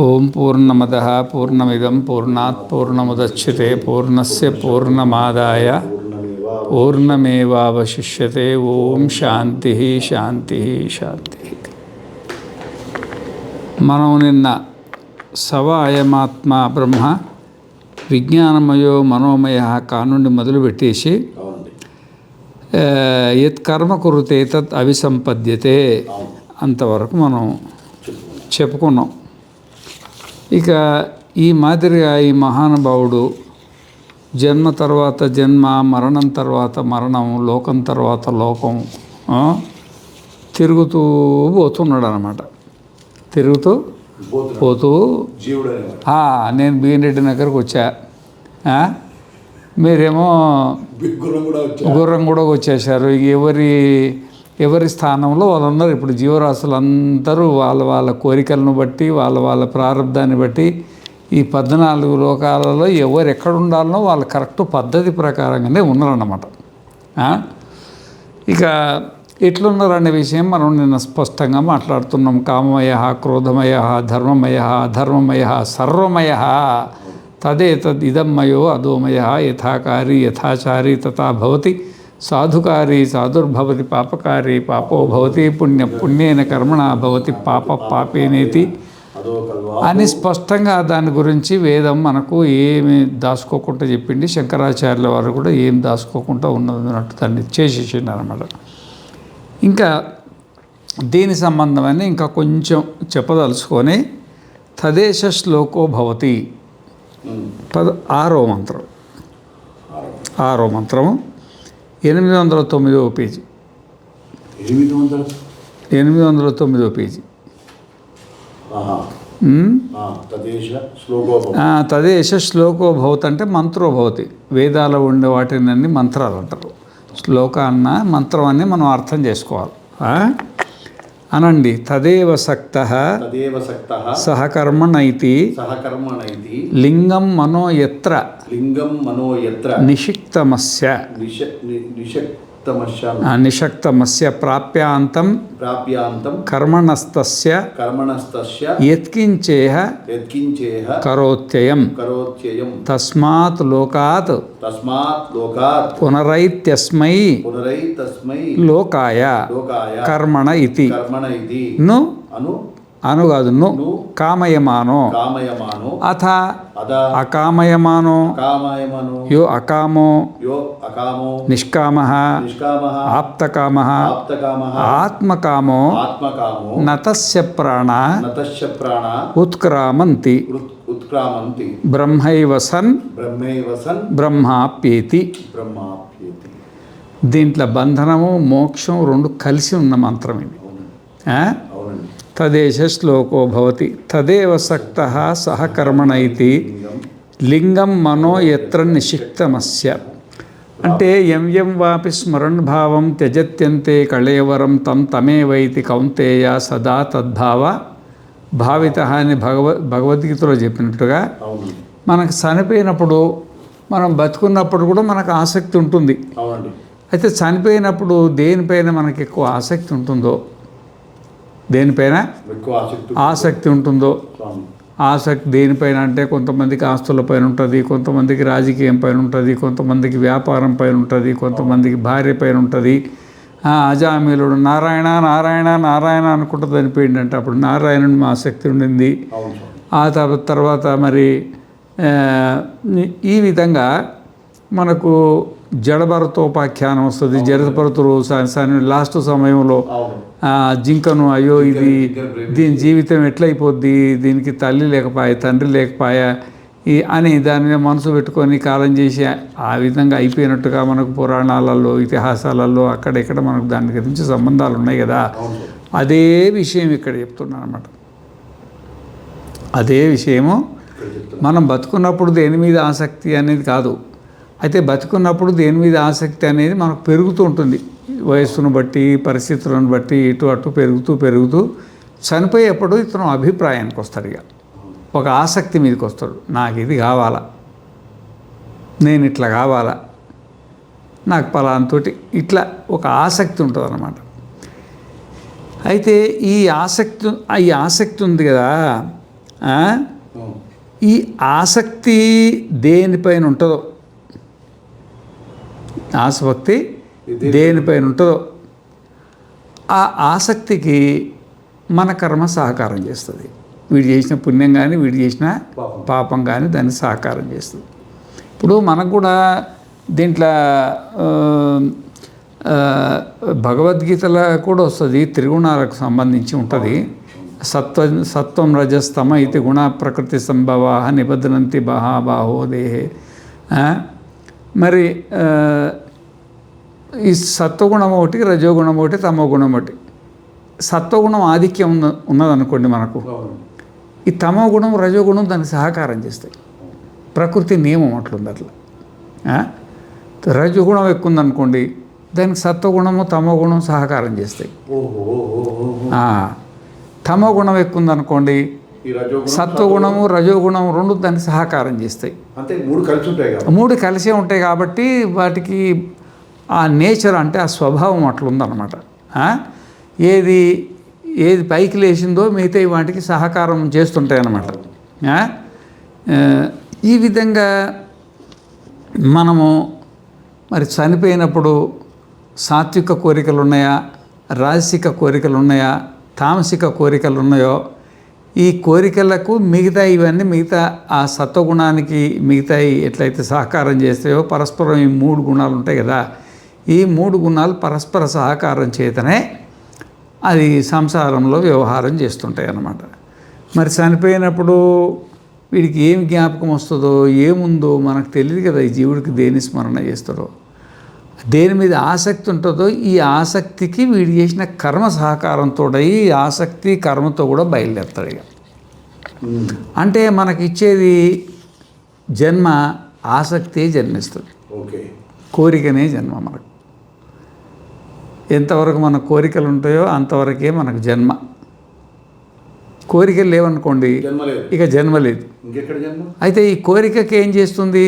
ఓం పూర్ణమదః పూర్ణమిదం పూర్ణాత్ పూర్ణముదచ్యతే పూర్ణస్య పూర్ణమాదాయ పూర్ణమేవావశిష్యతే. ఓం శాంతి శాంతి శాంతి. మనం నిన్న సవాయమాత్మ బ్రహ్మ విజ్ఞానమయో మనోమయ కానుండి మొదలుపెట్టేసి యత్ కర్మ కురుతే తత్ అవిసంపద్యతే అంతవరకు మనం చెప్పుకున్నాం. ఇక ఈ మాదిరిగా ఈ మహానుభావుడు జన్మ తర్వాత జన్మ, మరణం తర్వాత మరణం, లోకం తర్వాత లోకం తిరుగుతూ పోతున్నాడు అన్నమాట. తిరుగుతూ పోతూ నేను బిఎన్ రెడ్డి నగర్కి వచ్చా, మీరేమో గుర్రం కూడా వచ్చేసారు. ఎవరి స్థానంలో వాళ్ళు ఉన్నారు. ఇప్పుడు జీవరాశులందరూ వాళ్ళ కోరికలను బట్టి వాళ్ళ ప్రారంధాన్ని బట్టి ఈ 14 లోకాలలో ఎవరు ఎక్కడ ఉండాలనో వాళ్ళ కరెక్ట్ పద్ధతి ప్రకారంగానే ఉన్నారన్నమాట. ఇక ఎట్లున్నారనే విషయం మనం నిన్న స్పష్టంగా మాట్లాడుతున్నాం. కామమయ, క్రోధమయ, ధర్మమయ, అధర్మమయ, సర్వమయ తదేతద్ ఇదమ్మయో అధోమయ యథాకారి యథాచారి తథా భవతి సాధుకారి సాధుర్భవతి పాపకారి పాపో భవతి పుణ్యేన కర్మణ భవతి పాపేనేతి అని స్పష్టంగా దాని గురించి వేదం మనకు ఏమి దాచుకోకుండా చెప్పింది. శంకరాచార్యుల వారు కూడా ఏం దాచుకోకుండా ఉన్నట్టు దాన్ని చేసేసిండు అన్నమాట. ఇంకా దీని సంబంధమని ఇంకా కొంచెం చెప్పదలుచుకొని తదేశ శ్లోకో భవతి 6వ మంత్రం 809వ పేజీ 809వ పేజీ. తదేశ శ్లోకో భవతి అంటే మంత్రోభవతి. వేదాలు ఉండే వాటిని మంత్రాలు అంటారు. శ్లోక అన్న మంత్రం అని మనం అర్థం చేసుకోవాలి. అనండి. తదేవ సక్తః సహకర్మణైతి లింగం మనో యత్ర నిషక్తమస్య ప్రాప్యాంతం కర్మణస్తస్య యత్కించేహ కరోత్యయం తస్మాత్ లోకాత్ పునరైత్యస్మై లోకాయ కర్మణ ఇతి కాదు కామయమానో అథ అకామయమానో యో అకామో నిష్కామః ఆప్తకామః ఆత్మకామో నతస్య ప్రాణా ఉత్క్రామంతి బ్రహ్మైవ సన్ బ్రహ్మాప్యేతి. దీంట్లో బంధనము మోక్షం రెండు కలిసి ఉన్న మంత్రం ఇది. తదేశ శ్లోకో భవతి తదేవ సక్తః సహకర్మణైతి లింగం మనో యత్ర నిషిక్తమస్య అంటే యం వాపి స్మరణ్ భావం త్యజత్యంతే కళేవరం తమేవైతి కౌంతేయ సదా తద్భావ భావిత అని భగవద్గీతలో చెప్పినట్టుగా మనకు చనిపోయినప్పుడు మనం బతుకున్నప్పుడు కూడా మనకు ఆసక్తి ఉంటుంది. అయితే చనిపోయినప్పుడు దేనిపైన మనకి ఎక్కువ ఆసక్తి ఉంటుందో, దేనిపైన ఆసక్తి ఉంటుందో, ఆసక్తి దేనిపైన అంటే కొంతమందికి ఆస్తుల పైన ఉంటుంది, కొంతమందికి రాజకీయం పైన ఉంటుంది, కొంతమందికి వ్యాపారం పైన ఉంటుంది, కొంతమందికి భార్య పైన ఉంటుంది. అజామీలుడు నారాయణ నారాయణ నారాయణ అనుకుంటూ చనిపోయిందంటే అప్పుడు నారాయణుని ఆసక్తి ఉండింది. ఆ తర్వాత మరి ఈ విధంగా మనకు జడభరతోపాఖ్యానం వస్తుంది. జడభరతుడు లాస్ట్ సమయంలో జింకను అయ్యో దీని జీవితం ఎట్లయిపోద్ది, దీనికి తల్లి లేకపోయా తండ్రి లేకపోయా అని దాని మీద మనసు పెట్టుకొని కాలం చేసి ఆ విధంగా అయిపోయినట్టుగా మనకు పురాణాలలో ఇతిహాసాలలో అక్కడెక్కడ మనకు దాని గురించి సంబంధాలు ఉన్నాయి కదా. అదే విషయం ఇక్కడ చెప్తున్నాను అన్నమాట. అదే విషయము మనం బతుకున్నప్పుడు దేని మీద ఆసక్తి అనేది కాదు. అయితే బతుకున్నప్పుడు దేని మీద ఆసక్తి అనేది మనకు పెరుగుతూ ఉంటుంది. వయస్సును బట్టి పరిస్థితులను బట్టి ఇటు అటు పెరుగుతూ చనిపోయేప్పుడు ఇతను అభిప్రాయానికి వస్తాడు. ఇక ఒక ఆసక్తి మీదకి వస్తాడు. నాకు ఇది కావాలా, నేను ఇట్లా కావాలా, నాకు పలానాతోటి ఇట్లా ఒక ఆసక్తి ఉంటుంది అన్నమాట. అయితే ఈ ఆసక్తి ఉంది కదా, ఈ ఆసక్తి దేనిపైన ఉంటుందో, ఆసక్తి దేనిపైన ఉంటుందో ఆ ఆసక్తికి మన కర్మ సహకారం చేస్తుంది. వీడు చేసిన పుణ్యం కానీ వీడు చేసిన పాపం కానీ దాన్ని సహకారం చేస్తుంది. ఇప్పుడు మనకు కూడా దీంట్లో భగవద్గీతలో కూడా వస్తుంది, త్రిగుణాలకు సంబంధించి ఉంటుంది. సత్వం రజస్తమ ఇది గుణ ప్రకృతి సంభవా నిబద్ధనంతి బహాబాహో దేహే. మరి ఈ సత్వగుణం ఒకటి, రజోగుణం ఒకటి, తమోగుణం ఒకటి. సత్వగుణం ఆధిక్యం ఉన్నదనుకోండి మనకు, ఈ తమోగుణం రజోగుణం దానికి సహకారం చేస్తాయి. ప్రకృతి నియమం అట్లుంది. అట్లా రజోగుణం ఎక్కువ ఉందనుకోండి, దానికి సత్వగుణము తమోగుణం సహకారం చేస్తాయి. తమోగుణం ఎక్కువ ఉందనుకోండి, సత్వగుణము రజోగుణం రెండు దానికి సహకారం చేస్తాయి. మూడు కలిసే ఉంటాయి కాబట్టి వాటికి ఆ నేచర్ అంటే ఆ స్వభావం అట్లుందన్నమాట. ఏది పైకి లేచిందో మిగతా వాటికి సహకారం చేస్తుంటాయి అన్నమాట. ఈ విధంగా మనము మరి చనిపోయినప్పుడు సాత్విక కోరికలు ఉన్నాయా, రాజసిక కోరికలు ఉన్నాయా, తామసిక కోరికలు ఉన్నాయో, ఈ కోరికలకు మిగతా ఇవన్నీ మిగతా ఆ సత్వగుణానికి మిగతా ఎట్లయితే సహకారం చేస్తాయో పరస్పరం ఈ మూడు గుణాలు ఉంటాయి కదా, ఈ మూడు గుణాలు పరస్పర సహకారం చేతనే అది సంసారంలో వ్యవహారం చేస్తుంటాయి అన్నమాట. మరి చనిపోయినప్పుడు వీడికి ఏం జ్ఞాపకం వస్తుందో ఏముందో మనకు తెలియదు కదా. ఈ జీవుడికి దేని స్మరణ చేస్తాడో, దేని మీద ఆసక్తి ఉంటుందో, ఈ ఆసక్తికి వీడు చేసిన కర్మ సహకారంతో ఈ ఆసక్తి కర్మతో కూడా బయలుదేరుతాడు. ఇక అంటే మనకి ఇచ్చేది జన్మ ఆసక్తే జన్మిస్తుంది, కోరికనే జన్మ. మనకు ఎంతవరకు మన కోరికలు ఉంటాయో అంతవరకే మనకు జన్మ. కోరికలు లేవనుకోండి ఇక జన్మ లేదు. అయితే ఈ కోరికకి ఏం చేస్తుంది,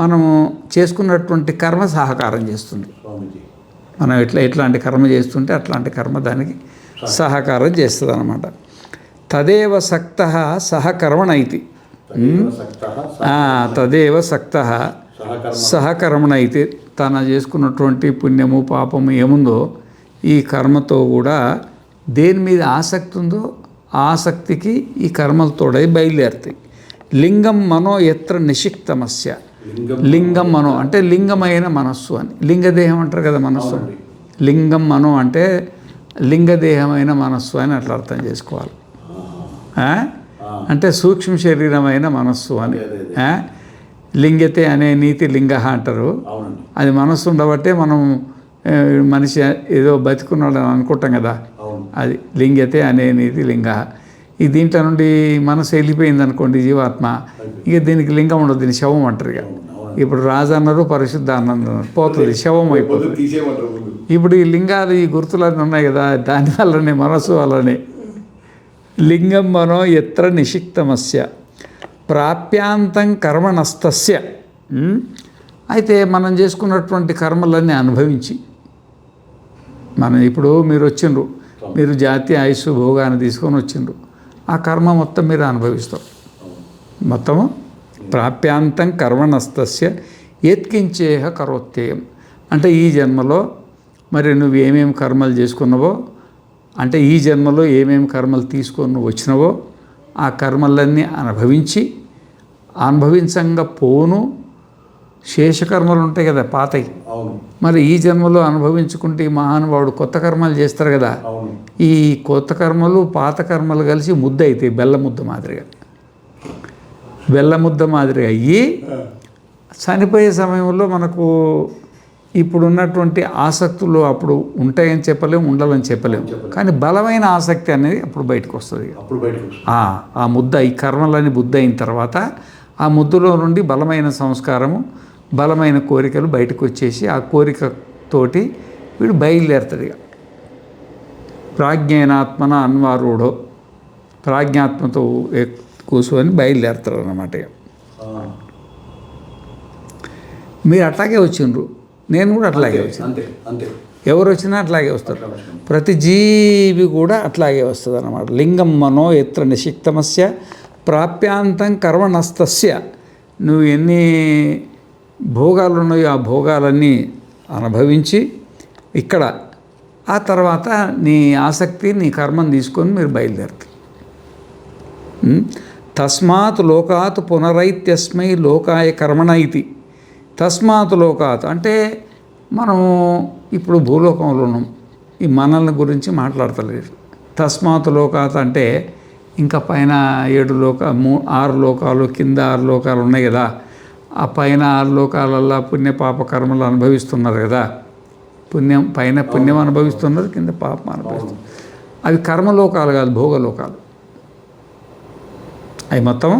మనము చేసుకున్నటువంటి కర్మ సహకారం చేస్తుంది. మనం ఎట్లాంటి కర్మ చేస్తుంటే అట్లాంటి కర్మ దానికి సహకారం చేస్తుంది అన్నమాట. తదేవ సక్తః సహకర్మణైతి, తదేవ సక్తః సహకర్మణైతి. తన చేసుకున్నటువంటి పుణ్యము పాపము ఏముందో ఈ కర్మతో కూడా దేని మీద ఆసక్తి ఉందో ఆసక్తికి ఈ కర్మలతోడై బయలుదేరుతాయి. లింగం మనో ఎత్ర నిషిక్తమస్య. లింగం మనో అంటే లింగమైన మనస్సు అని. లింగదేహం అంటారు కదా మనస్సు. లింగం మనో అంటే లింగదేహమైన మనస్సు అని అట్లా అర్థం చేసుకోవాలి. అంటే సూక్ష్మ శరీరమైన మనస్సు అని. లింగతే అనే నీతి లింగ అంటారు. అది మనస్సు ఉండబట్టే మనం మనిషి ఏదో బతికున్నాడు అని అనుకుంటాం కదా, అది లింగతే అనే నీతి లింగ. ఈ దీంట్లో నుండి మనసు వెళ్ళిపోయింది అనుకోండి జీవాత్మ, ఇక దీనికి లింగం ఉండదు, దీన్ని శవం అంటారు. ఇక ఇప్పుడు రాజు అన్నారు, పరిశుద్ధ అన్నారు, పోతుంది, శవం అయిపోతుంది. ఇప్పుడు ఈ లింగాలు ఈ గుర్తులన్నీ ఉన్నాయి కదా, దానివల్లనే మనసు వల్లనే. లింగం మనో ఎత్ర నిషిక్తమస్య ప్రాప్యాంతం కర్మణస్తస్య. అయితే మనం చేసుకున్నటువంటి కర్మలన్నీ అనుభవించి, మనం ఇప్పుడు మీరు వచ్చిండ్రు, మీరు జాతి ఆయుష్ భోగాన్ని తీసుకొని వచ్చిండ్రు, ఆ కర్మ మొత్తం మీరు అనుభవిస్తాం. మొత్తము ప్రాప్యాంతం కర్మణస్తస్య యత్కించేహ కరోత్యయం. అంటే ఈ జన్మలో మరి నువ్వు ఏమేమి కర్మలు చేసుకున్నావో, అంటే ఈ జన్మలో ఏమేమి కర్మలు తీసుకొని నువ్వు వచ్చినావో ఆ కర్మలన్నీ అనుభవించంగా పోను శేషకర్మలు ఉంటాయి కదా పాతయి. మరి ఈ జన్మలో అనుభవించుకుంటే ఈ మహానుభావుడు కొత్త కర్మలు చేస్తారు కదా, ఈ కొత్త కర్మలు పాత కర్మలు కలిసి ముద్ద అవుతాయి, బెల్లముద్ద మాదిరిగా అయ్యి చనిపోయే సమయంలో మనకు ఇప్పుడున్నటువంటి ఆసక్తులు అప్పుడు ఉంటాయని చెప్పలేము, ఉండాలని చెప్పలేము. కానీ బలమైన ఆసక్తి అనేది అప్పుడు బయటకు వస్తుంది. ఆ ముద్ద, ఈ కర్మలని బుద్ధ అయిన తర్వాత ఆ ముద్దలో నుండి బలమైన సంస్కారము, బలమైన కోరికలు బయటకు వచ్చేసి ఆ కోరికతోటి వీడు బయలుదేరుతాడు. ఇక ప్రాజ్ఞానాత్మన అన్వారూఢో, ప్రాజ్ఞాత్మతో కూర్చొని బయలుదేరుతారు అన్నమాట. మీరు అట్లాగే వచ్చిండ్రు, నేను కూడా అట్లాగే వచ్చాను. ఎవరు వచ్చినా అట్లాగే వస్తారు. ప్రతి జీవి కూడా అట్లాగే వస్తుంది అన్నమాట. లింగం మనో ఎత్ర నిషిక్తమస్య ప్రాప్యాంతం కర్మణస్తస్య. నువ్వు ఎన్ని భోగాలు ఉన్నాయో ఆ భోగాలన్నీ అనుభవించి ఇక్కడ ఆ తర్వాత నీ ఆసక్తి నీ కర్మను తీసుకొని మీరు బయలుదేరుతారు. తస్మాత్ లోకాత్ పునరైత్యస్మై లోకాయ కర్మణ ఇది. తస్మాత్ లోకాత్ అంటే మనము ఇప్పుడు భూలోకంలో ఉన్నాం, ఈ మనల్ని గురించి మాట్లాడతలేదు. తస్మాత్ లోకాత్ అంటే ఇంకా పైన 6 లోకాలు కింద 6 లోకాలు ఉన్నాయి కదా. ఆ పైన 6 లోకాలల్లో పుణ్య పాప కర్మలు అనుభవిస్తున్నారు కదా. పుణ్యం అనుభవిస్తున్నారు, కింద పాపం అనుభవిస్తున్నారు. అవి కర్మలోకాలు కాదు, భోగలోకాలు. అవి మొత్తం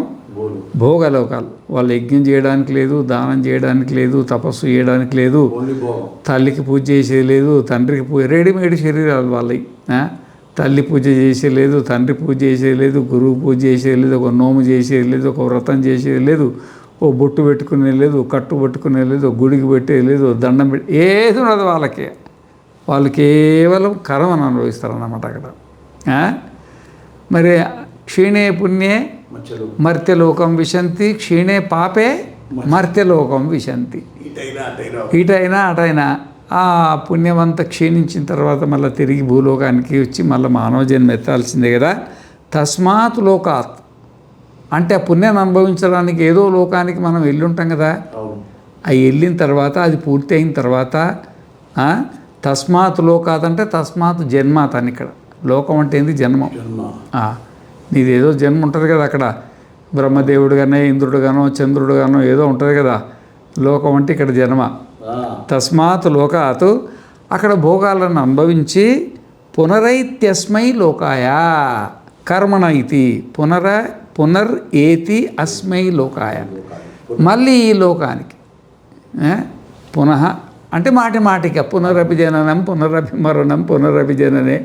భోగలోకాలు. వాళ్ళు యజ్ఞం చేయడానికి లేదు, దానం చేయడానికి లేదు, తపస్సు చేయడానికి లేదు, తల్లికి పూజ చేసేది లేదు, తండ్రికి పూజ, రెడీమేడ్ శరీరాలు వాళ్ళవి. తల్లి పూజ చేసేది లేదు, తండ్రి పూజ చేసేది లేదు, గురువు పూజ చేసేది లేదు, ఒక నోము చేసేది లేదు, ఒక వ్రతం చేసేది లేదు, ఓ బొట్టు పెట్టుకునేది లేదు, కట్టు పట్టుకునేది లేదు, గుడికి పెట్టేది లేదు, దండం పెట్టి ఏది ఉండదు వాళ్ళకి. వాళ్ళు కేవలం కర్మను అనుభవిస్తారన్నమాట అక్కడ. మరి క్షీణే పుణ్యే మర్త్యలోకం విశంతి, క్షీణే పాపే మర్త్యలోకం విశంతి. ఇటైనా అటైనా ఆ పుణ్యమంతా క్షీణించిన తర్వాత మళ్ళీ తిరిగి భూలోకానికి వచ్చి మళ్ళీ మానవ జన్మ ఎత్తాల్సిందే కదా. తస్మాత్ లోకాత్ అంటే ఆ పుణ్యాన్ని అనుభవించడానికి ఏదో లోకానికి మనం వెళ్ళుంటాం కదా. అవి వెళ్ళిన తర్వాత అది పూర్తి అయిన తర్వాత తస్మాత్ లోకాత్ అంటే తస్మాత్ జన్మాత్ అని. ఇక్కడ లోకం అంటే ఏంది? జన్మం. నీది ఏదో జన్మ ఉంటుంది కదా అక్కడ. బ్రహ్మదేవుడుగానే, ఇంద్రుడుగానో, చంద్రుడుగానో ఏదో ఉంటుంది కదా. లోకం అంటే ఇక్కడ జన్మ. తస్మాత్ లోకాత్ అక్కడ భోగాలను అనుభవించి పునరైత్యస్మై లోకాయ కర్మణ ఇది. పునర్ ఏతి అస్మై లోకాయ, మళ్ళీ ఈ లోకానికి పునః అంటే మాటికి పునరపి జననం పునరపి మరణం పునరపి జననే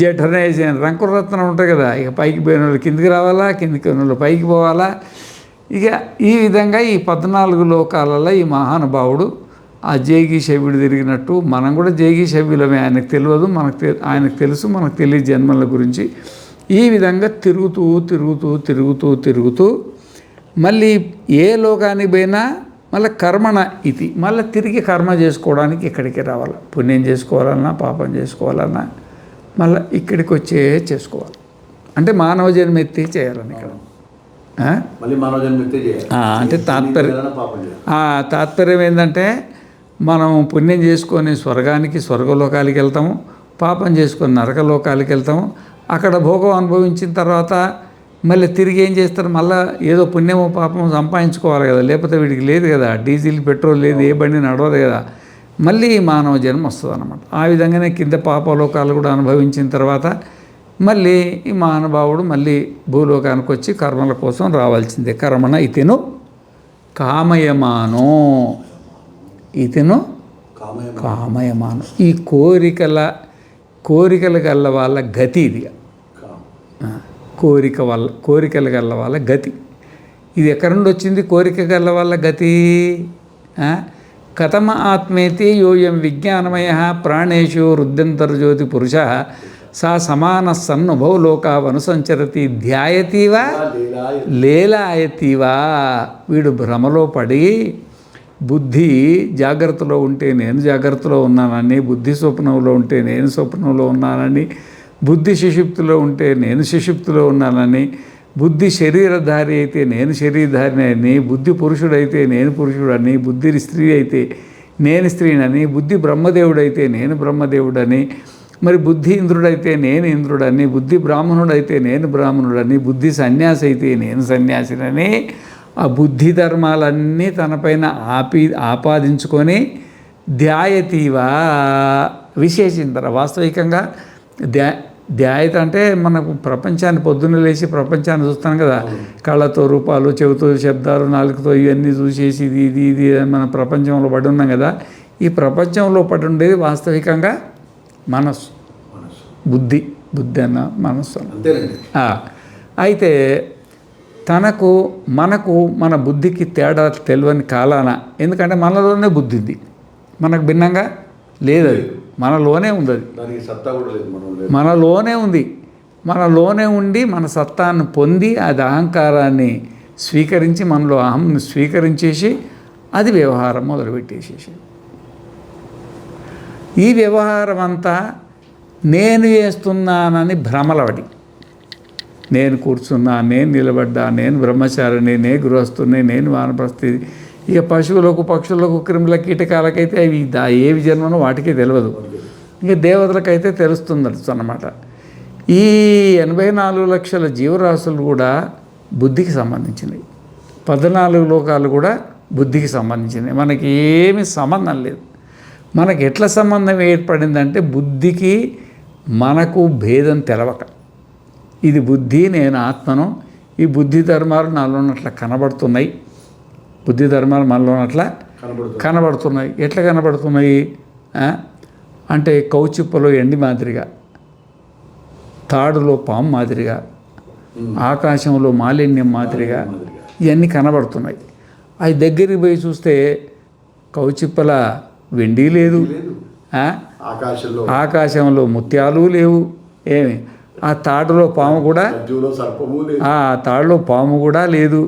జఠనే రంకురత్నం ఉంటాయి కదా. ఇక పైకి పోయిన వాళ్ళు కిందికి రావాలా, కిందికి పోయిన వాళ్ళు పైకి పోవాలా. ఇక ఈ విధంగా ఈ 14 లోకాలలో ఈ మహానుభావుడు ఆ జేగి శవ్యుడు తిరిగినట్టు మనం కూడా జేగి శవ్యులమే. ఆయనకు తెలియదు, ఆయనకు తెలుసు, మనకు తెలియదు జన్మల గురించి. ఈ విధంగా తిరుగుతూ మళ్ళీ ఏ లోకానికి పోయినా మళ్ళీ కర్మణ ఇది, మళ్ళీ తిరిగి కర్మ చేసుకోవడానికి ఇక్కడికి రావాలి. పుణ్యం చేసుకోవాలన్నా పాపం చేసుకోవాలన్నా మళ్ళీ ఇక్కడికి వచ్చే చేసుకోవాలి. అంటే మానవ జన్మ ఎత్తి చేయాలని ఇక్కడ. అంటే తాత్పర్యం ఏంటంటే మనం పుణ్యం చేసుకొని స్వర్గలోకాలకి వెళ్తాము, పాపం చేసుకొని నరకలోకాలకి వెళ్తాము. అక్కడ భోగం అనుభవించిన తర్వాత మళ్ళీ తిరిగి ఏం చేస్తారు? మళ్ళీ ఏదో పుణ్యమో పాపమో సంపాదించుకోవాలి కదా, లేకపోతే వీడికి లేదు కదా, డీజిల్ పెట్రోల్ లేదు, ఏ బండి నడవదు కదా. మళ్ళీ మానవ జన్మ వస్తుంది అన్నమాట. ఆ విధంగానే కింద పాపలోకాలు కూడా అనుభవించిన తర్వాత మళ్ళీ ఈ మహానుభావుడు మళ్ళీ భూలోకానికి వచ్చి కర్మల కోసం రావాల్సిందే. కర్మణ ఇతను కామయమానో, ఇతను కామయమానం. ఈ కోరికలు గల్ల వాళ్ళ గతి ఇది. కోరికలు గల్ల వాళ్ళ గతి ఇది. ఎక్కడి నుండి వచ్చింది కోరిక గల్ల వాళ్ళ గతి? కథమ ఆత్మేతి యోయం విజ్ఞానమయ ప్రాణేషు రుద్యంతర్జ్యోతి పురుష సా సమాన సన్నుభవ లోకావనుసంచరతి ధ్యాయతీవా లేలాయతీవా. వీడు భ్రమలో పడి బుద్ధి జాగ్రత్తలో ఉంటే నేను జాగ్రత్తలో ఉన్నానని, బుద్ధి స్వప్నంలో ఉంటే నేను స్వప్నంలో ఉన్నానని, బుద్ధి సుషుప్తిలో ఉంటే నేను సుషుప్తిలో ఉన్నానని, బుద్ధి శరీరధారి అయితే నేను శరీరధారిని అని, బుద్ధి పురుషుడైతే నేను పురుషుడని, బుద్ధి స్త్రీ అయితే నేను స్త్రీనని, బుద్ధి బ్రహ్మదేవుడైతే నేను బ్రహ్మదేవుడని, మరి బుద్ధి ఇంద్రుడైతే నేను ఇంద్రుడని, బుద్ధి బ్రాహ్మణుడైతే నేను బ్రాహ్మణుడని, బుద్ధి సన్యాసి అయితే నేను సన్యాసినని, ఆ బుద్ధి ధర్మాలన్నీ తనపైన ఆపాదించుకొని ధ్యాయతీవా విశేషించర. వాస్తవికంగా ధ్యాయత అంటే మనకు ప్రపంచాన్ని పొద్దున్న లేచి ప్రపంచాన్ని చూస్తాం కదా, కళ్ళతో రూపాలు, చెవితో శబ్దాలు, నాలుగుతో ఇవన్నీ చూసేసి ఇది మన ప్రపంచంలో పడి ఉన్నాం కదా. ఈ ప్రపంచంలో పడి ఉండేది వాస్తవికంగా మనస్సు, బుద్ధి అన్న మనస్సు. అయితే మనకు మన బుద్ధికి తేడా తెలియని కాలాన, ఎందుకంటే మనలోనే బుద్ధి ఉంది, మనకు భిన్నంగా లేదు. అది మనలోనే ఉంది అది, దానికి సత్తా కూడా లేదు, మనలోనే ఉంది. మనలోనే ఉండి మన సత్తాన్ని పొంది అది అహంకారాన్ని స్వీకరించి మనలో అహంను స్వీకరించేసి అది వ్యవహారం మొదలుపెట్టేసేసి ఈ వ్యవహారం అంతా నేను చేస్తున్నానని భ్రమలవడి, నేను కూర్చున్నా, నేను నిలబడ్డా, నేను బ్రహ్మచారిని, నేను గృహస్థుని, నేను వానప్రస్థి. ఇక పశువులకు, పక్షులకు, క్రిముల, కీటకాలకైతే అవి ఏవి జన్మనో వాటికే తెలియదు. ఇక దేవతలకైతే తెలుస్తుంది అన్నమాట. ఈ 84 లక్షల జీవరాశులు కూడా బుద్ధికి సంబంధించినవి. 14 లోకాలు కూడా బుద్ధికి సంబంధించినవి. మనకి ఏమీ సంబంధం లేదు. మనకి ఎట్లా సంబంధం ఏర్పడిందంటే బుద్ధికి మనకు భేదం తెలవక. ఇది బుద్ధి, నేను ఆత్మను. ఈ బుద్ధి ధర్మాలు నాలో ఉన్నట్లా కనబడుతున్నాయి. బుద్ధి ధర్మాలు మనలో ఉన్నట్లా కనబడుతున్నాయి. ఎట్లా కనబడుతున్నాయి అంటే కౌచిప్పలో ఎండి మాదిరిగా, తాడులో పాము మాదిరిగా, ఆకాశంలో మాలిన్యం మాదిరిగా ఇవన్నీ కనబడుతున్నాయి. అవి దగ్గరికి పోయి చూస్తే కౌచిప్పల వెండి లేదు, ఆకాశంలో ముత్యాలు లేవు, ఏమి ఆ తాడులో పాము కూడా, ఆ తాడులో పాము కూడా లేదు.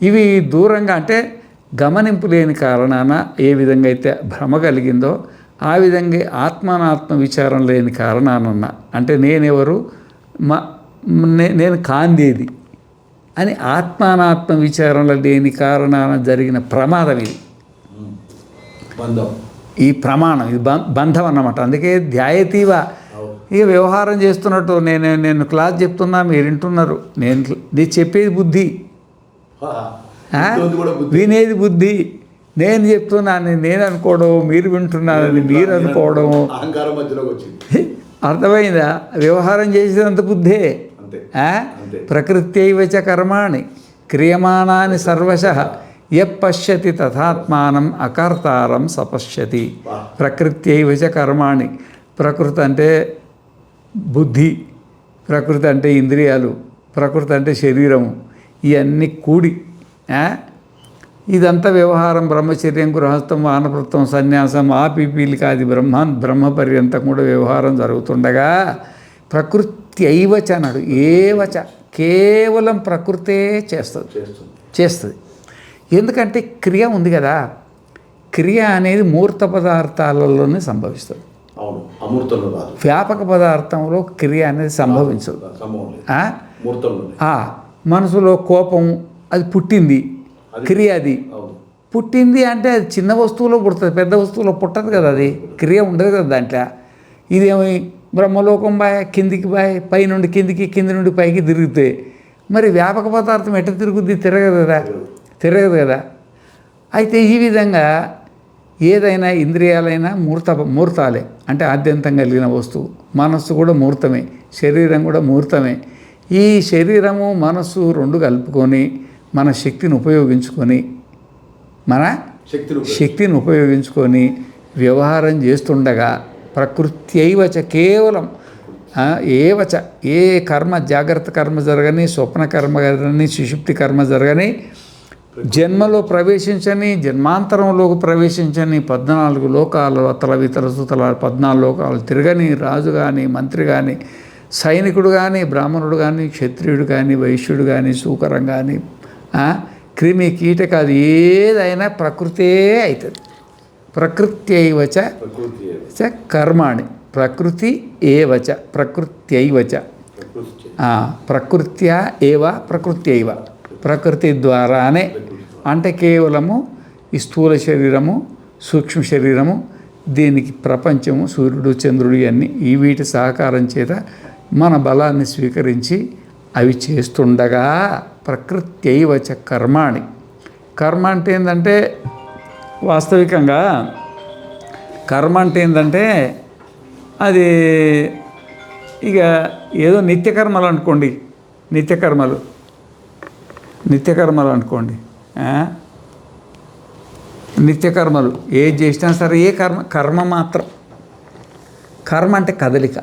ఇవి దూరంగా అంటే గమనింపు లేని కారణాన ఏ విధంగా అయితే భ్రమ కలిగిందో ఆ విధంగా ఆత్మానాత్మ విచారం లేని కారణానన్నా అంటే నేనెవరు, నేను కాందేది అని ఆత్మానాత్మ విచారంలో లేని కారణాన జరిగిన ప్రమాదం ఇది. ఈ ప్రమాణం, ఇది బంధం అన్నమాట. అందుకే ధ్యాయతీవా. ఇక వ్యవహారం చేస్తున్నట్టు నేను క్లాస్ చెప్తున్నా, మీరు వింటున్నారు. నేను చెప్పేది బుద్ధి, వినేది బుద్ధి. నేను చెప్తున్నాను, నేను అనుకోవడం, మీరు వింటున్నారని మీరు అనుకోవడం, అర్థమైందా? వ్యవహారం చేసేదంత బుద్ధే. ప్రకృత్యైవచ కర్మాణి క్రియమాణాని సర్వశః యపశ్యతి తథాత్మానం అకర్తారం సపశ్యతి. ప్రకృత్యైవచ కర్మాణి. ప్రకృతి అంటే బుద్ధి, ప్రకృతి అంటే ఇంద్రియాలు, ప్రకృతి అంటే శరీరము. ఇవన్నీ కూడి ఇదంతా వ్యవహారం. బ్రహ్మచర్యం, గృహస్థం, వానప్రస్థం, సన్యాసం, ఆపిపీలికాది బ్రహ్మ పర్యంతం కూడా వ్యవహారం జరుగుతుండగా ప్రకృతి ఐవచ అన్నాడు. ఏవచ కేవలం ప్రకృతే చేస్తుంది. ఎందుకంటే క్రియ ఉంది కదా, క్రియ అనేది మూర్త పదార్థాలలోనే సంభవిస్తుంది. వ్యాపక పదార్థంలో క్రియ అనేది సంభవించదు. మనసులో కోపం అది పుట్టింది, క్రియ అది పుట్టింది అంటే అది చిన్న వస్తువులో పుడుతుంది, పెద్ద వస్తువులో పుట్టదు కదా, అది క్రియ ఉండదు కదా దాంట్లో. ఇదేమి బ్రహ్మలోకం బాయ్, కిందికి బాయ్, పై నుండి కిందికి, కింది నుండి పైకి తిరుగుతాయి. మరి వ్యాపక పదార్థం ఎట్లా తిరుగుద్ది? తిరగదు కదా. అయితే ఈ విధంగా ఏదైనా ఇంద్రియాలైనా మూర్తాలే, అంటే ఆద్యంతం కలిగిన వస్తువు. మనస్సు కూడా మూర్తమే, శరీరం కూడా మూర్తమే. ఈ శరీరము మనస్సు రెండు కలుపుకొని మన శక్తిని ఉపయోగించుకొని వ్యవహారం చేస్తుండగా ప్రకృత్యైవచ కేవలం ఏవచ ఏ కర్మ, జాగ్రత్త కర్మ జరగని, స్వప్న కర్మ జరగని, సుషుప్తి కర్మ జరగని, జన్మలో ప్రవేశించని, జన్మాంతరంలోకి ప్రవేశించని, 14 లోకాలు అతల వితల సుతల 14 లోకాలు తిరగని రాజు కానీ, మంత్రి కానీ, సైనికుడు కానీ, బ్రాహ్మణుడు కానీ, క్షత్రియుడు కానీ, వైశ్యుడు కానీ, సూకరం కానీ, క్రిమి కీటకాది ఏదైనా ప్రకృతే అవుతుంది. ప్రకృత్యైవచ కర్మాణి. ప్రకృతి ఏవచ ప్రకృత్యైవచ. ప్రకృత్యా ఏవ ప్రకృత్యైవ. ప్రకృతి ద్వారానే అంటే కేవలము ఈ స్థూల శరీరము, సూక్ష్మ శరీరము, దీనికి ప్రపంచము, సూర్యుడు, చంద్రుడు ఇవన్నీ ఈ వీటి సహకారం చేత మన బలాన్ని స్వీకరించి అవి చేస్తుండగా ప్రకృత్యైవచ కర్మాణి. కర్మ అంటే ఏంటంటే వాస్తవికంగా కర్మ అంటే ఏంటంటే అది ఇక ఏదో నిత్యకర్మలు అనుకోండి, నిత్యకర్మలు నిత్యకర్మలు ఏది చేసినా సరే ఏ కర్మ మాత్రం. కర్మ అంటే కదలిక,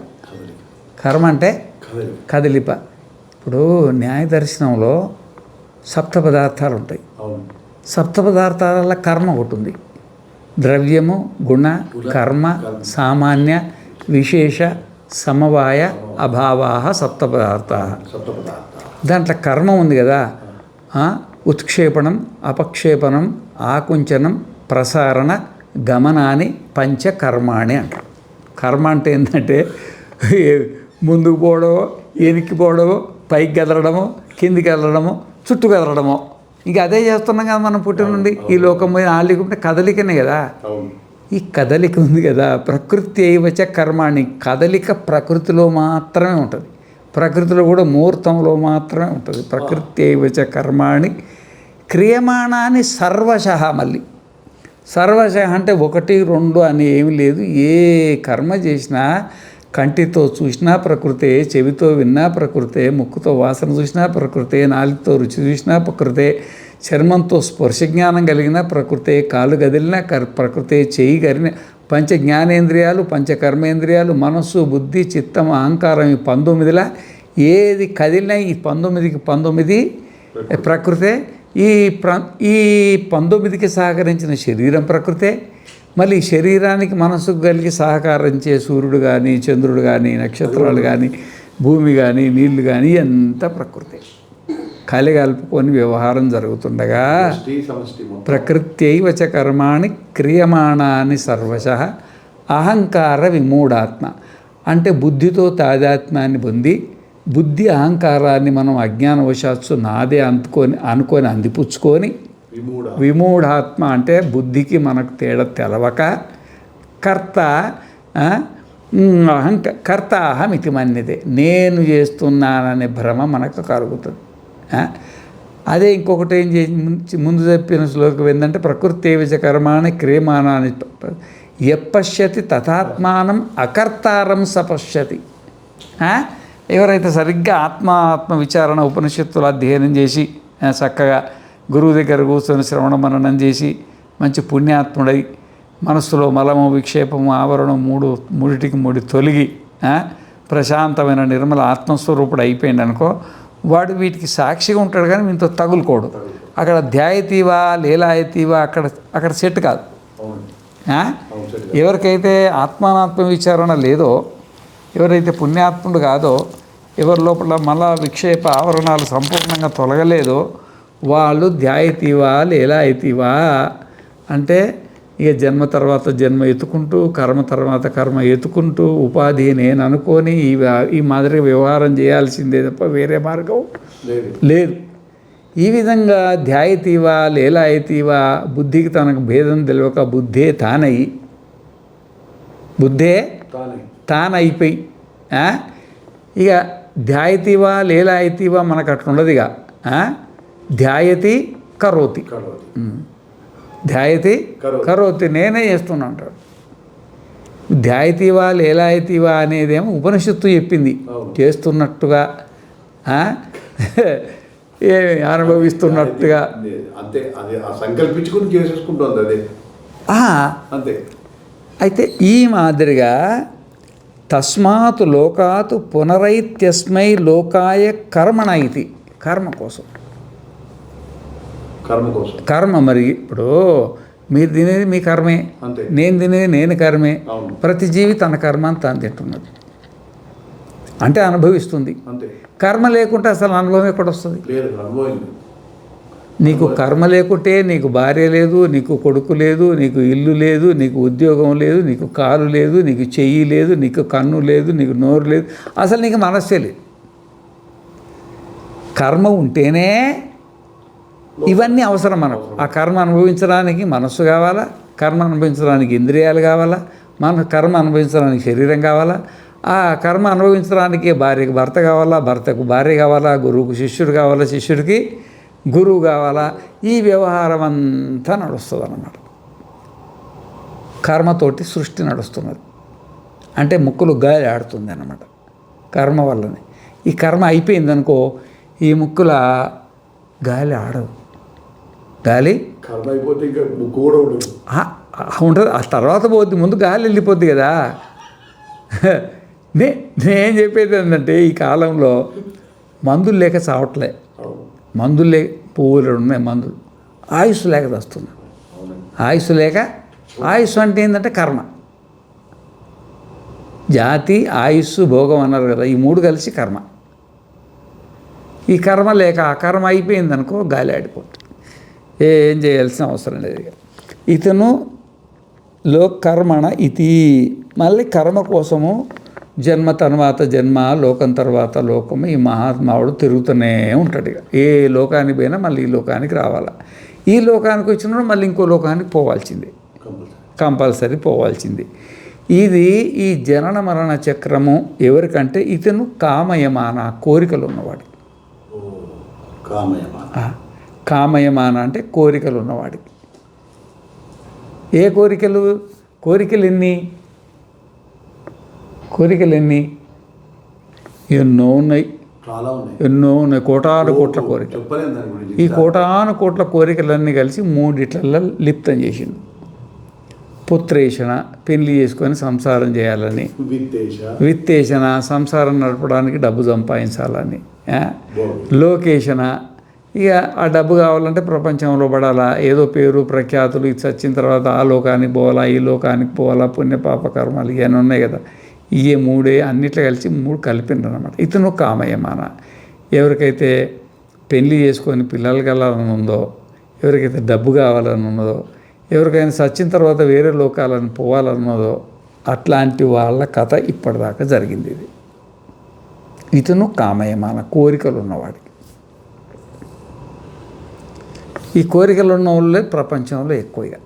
కర్మ అంటే కదిలిప. ఇప్పుడు న్యాయ దర్శనంలో సప్త పదార్థాలు ఉంటాయి. సప్త పదార్థాల కర్మ ఒకటి ఉంది. ద్రవ్యము, గుణ, కర్మ, సామాన్య, విశేష, సమవాయ, అభావా సప్తపదార్థ. దాంట్లో కర్మ ఉంది కదా, ఉత్క్షేపణం, అపక్షేపణం, ఆకుంచనం, ప్రసారణ, గమనాన్ని పంచకర్మాణి అంటారు. కర్మ అంటే ఏంటంటే ముందుకు పోవడమో, వెనక్కి పోవడమో, పైకి కదలడమో, కిందికి కదలడమో, చుట్టూ కదలడమో. ఇంకా అదే చేస్తున్నాం కదా మనం పుట్టిన నుండి. ఈ లోకం మీద ఆలికుంటే కదలికనే కదా. ఈ కదలిక ఉంది కదా, ప్రకృతి అయివచ కర్మాణి. కదలిక ప్రకృతిలో మాత్రమే ఉంటుంది, ప్రకృతిలో కూడా ముహూర్తంలో మాత్రమే ఉంటుంది. ప్రకృతి అయివచ కర్మాణి క్రియమాణాన్ని సర్వశః. మళ్ళీ సర్వశః అంటే 1, 2 అని ఏమి లేదు. ఏ కర్మ చేసినా కంటితో చూసినా ప్రకృతే, చెవితో విన్నా ప్రకృతే, ముక్కుతో వాసన చూసినా ప్రకృతే, నాలుగుతో రుచి చూసినా ప్రకృతే, చర్మంతో స్పర్శ జ్ఞానం కలిగిన ప్రకృతే, కాలు కదిలిన ప్రకృతే, చెయ్యి కరిగిన పంచ జ్ఞానేంద్రియాలు, పంచకర్మేంద్రియాలు, మనస్సు, బుద్ధి, చిత్తం, అహంకారం, ఈ 19లా ఏది కదిలినా ఈ 19 ప్రకృతే. ఈ 19కి సహకరించిన శరీరం ప్రకృతే. మళ్ళీ శరీరానికి మనసుకు కలిగి సహకరించే సూర్యుడు కానీ, చంద్రుడు కానీ, నక్షత్రాలు కానీ, భూమి కానీ, నీళ్లు కానీ ఎంత ప్రకృతి కలుపుకొని వ్యవహారం జరుగుతుండగా ప్రకృత్యైవచ కర్మాణి క్రియమాణాన్ని సర్వశః అహంకార విమూఢాత్మ. అంటే బుద్ధితో తాదాత్మ్యాన్ని పొంది బుద్ధి అహంకారాన్ని మనం అజ్ఞానవశాత్తు నాదే అనుకొని అందిపుచ్చుకొని, విమూఢాత్మ అంటే బుద్ధికి మనకు తేడా తెలవక కర్త అహమితి మన్యతే, నేను చేస్తున్నాననే భ్రమ మనకు కలుగుతుంది. అదే ఇంకొకటి ఏం చేసి ముందు చెప్పిన శ్లోకం ఏంటంటే ప్రకృత్యేవిచ కర్మాణి క్రియమాణాన్ని యపశ్యతి తథాత్మానం అకర్తారం సపశ్యతి. ఎవరైతే సరిగ్గా ఆత్మ విచారణ ఉపనిషత్తులు అధ్యయనం చేసి చక్కగా గురువు దగ్గర కూర్చొని శ్రవణ మననం చేసి మంచి పుణ్యాత్ముడై మనస్సులో మలము, విక్షేపము, ఆవరణం మూడిటికి తొలగి ప్రశాంతమైన నిర్మల ఆత్మస్వరూపుడు అయిపోయింది అనుకో, వాడు వీటికి సాక్షిగా ఉంటాడు కానీ వీటితో తగులుకోడు. అక్కడ ధ్యాయతీవా లీలాయతీవా అక్కడ సెట్ కాదు. ఎవరికైతే ఆత్మానాత్మ విచారణ లేదో, ఎవరైతే పుణ్యాత్ముడు కాదో, ఎవరి లోపల మల విక్షేప ఆవరణాలు సంపూర్ణంగా తొలగలేదో వాళ్ళు ధ్యాయతీవా లీలాయతీవా అంటే ఇక జన్మ తర్వాత జన్మ ఎత్తుకుంటూ, కర్మ తర్వాత కర్మ ఎత్తుకుంటూ, ఉపాధి నేను అనుకొని ఈ మాదిరిగా వ్యవహారం చేయాల్సిందే తప్ప వేరే మార్గం లేదు. ఈ విధంగా ధ్యాయతీవా లీలాయతీవా బుద్ధికి తనకు భేదం తెలియక బుద్ధే తానైపోయి ఇక ధ్యాయతీవా లీలాయతీవా మనకు అట్లా ఉండదు. ఇక ధ్యాయతి కరోతి, ధ్యాయతి కరోతి, నేనే చేస్తున్నా అంటాడు. ధ్యాయతీవా లీలాయతీవా అనేదేమో ఉపనిషత్తు చెప్పింది, చేస్తున్నట్టుగా అనుభవిస్తున్నట్టుగా అయితే ఈ మాదిరిగా తస్మాత్ లోకాత్ పునరైత్యస్మై లోకాయ కర్మణ ఇది. కర్మ మరి ఇప్పుడు మీరు తినేది మీ కర్మే, నేను తినేది నేను కర్మే. ప్రతి జీవి తన కర్మని తాను తింటున్నది అంటే అనుభవిస్తుంది. కర్మ లేకుంటే అసలు అనుభవం ఎక్కడ వస్తుంది? నీకు కర్మ లేకుంటే నీకు భార్య లేదు, నీకు కొడుకు లేదు, నీకు ఇల్లు లేదు, నీకు ఉద్యోగం లేదు, నీకు కాలు లేదు, నీకు చెయ్యి లేదు, నీకు కన్ను లేదు, నీకు నోరు లేదు, అసలు నీకు మనస్సే లేదు. కర్మ ఉంటేనే ఇవన్నీ అవసరం మనకు. ఆ కర్మ అనుభవించడానికి మనస్సు కావాలా, కర్మ అనుభవించడానికి ఇంద్రియాలు కావాలా, మన కర్మ అనుభవించడానికి శరీరం కావాలా, ఆ కర్మ అనుభవించడానికి భార్యకు భర్త కావాలా, భర్తకు భార్య కావాలా, గురువుకు శిష్యుడు కావాలా, శిష్యుడికి గురువు కావాలా. ఈ వ్యవహారం అంతా నడుస్తుంది అన్నమాట. కర్మతోటి సృష్టి నడుస్తున్నది అంటే ముక్కులు గాలి ఆడుతుంది అన్నమాట కర్మ వల్లనే. ఈ కర్మ అయిపోయింది అనుకో, ఈ ముక్కుల గాలి ఆడదు. గాలి ఉంటుంది, ఆ తర్వాత పోద్ది, ముందు గాలి వెళ్ళిపోద్ది కదా. నేను చెప్పేది ఏంటంటే ఈ కాలంలో మందులు లేక చావట్లే, మందులు లేక పువ్వులు ఉన్నాయి మందులు, ఆయుష్ లేక వస్తున్నాయి, ఆయుష్ లేక ఆయుస్సు అంటే ఏంటంటే కర్మ. జాతి, ఆయుస్సు, భోగం అన్నారు కదా, ఈ మూడు కలిసి కర్మ. ఈ కర్మ లేక ఆ కర్మ అయిపోయిందనుకో గాలి ఆడిపోతుంది, ఏం చేయాల్సిన అవసరం లేదు. ఇతను లోకర్మణ ఇది, మళ్ళీ కర్మ కోసము జన్మ తర్వాత జన్మ, లోకం తర్వాత లోకము ఈ మహాత్మావుడు తిరుగుతూనే ఉంటాడు. ఇక ఏ లోకానికి పోయినా మళ్ళీ ఈ లోకానికి రావాలా, ఈ లోకానికి వచ్చినప్పుడు మళ్ళీ ఇంకో లోకానికి పోవాల్సిందే, కంపల్సరీ పోవాల్సింది. ఇది ఈ జనన మరణ చక్రము ఎవరికంటే ఇతను కామయమాన, కోరికలు ఉన్నవాడికి. కామయమాన అంటే కోరికలు ఉన్నవాడికి. ఏ కోరికలు? కోరికలు ఎన్ని? ఎన్నో ఉన్నాయి, కోటాను కోట్ల కోరికలు. ఈ కోటాను కోట్ల కోరికలన్నీ కలిసి మూడిట్లలో లిప్తం చేసిండు. పుత్రేషణ, పెళ్లి చేసుకొని సంసారం చేయాలని. విత్తేషణ, సంసారం నడపడానికి డబ్బు సంపాదించాలని. లోకేషణ, ఇక ఆ డబ్బు కావాలంటే ప్రపంచంలో పడాలా, ఏదో పేరు ప్రఖ్యాతులు, ఇది చచ్చిన తర్వాత ఆ లోకానికి పోవాలా, ఈ లోకానికి పోవాలా, పుణ్యపాప కర్మలు ఇవన్నీ ఉన్నాయి కదా. ఇవే మూడే అన్నిట్లో కలిసి మూడు కలిపిండ్రన్నమాట. ఇతను కామయమాన. ఎవరికైతే పెళ్లి చేసుకొని పిల్లలు కలాలని ఉందో, ఎవరికైతే డబ్బు కావాలని ఉన్నదో, ఎవరికైనా చచ్చిన తర్వాత వేరే లోకాలను పోవాలన్నదో, అట్లాంటి వాళ్ళ కథ ఇప్పటిదాకా జరిగింది. ఇది ఇతను కామయమాన, కోరికలు ఉన్నవాడికి. ఈ కోరికలు ఉన్న వాళ్ళే ప్రపంచంలో ఎక్కువగా.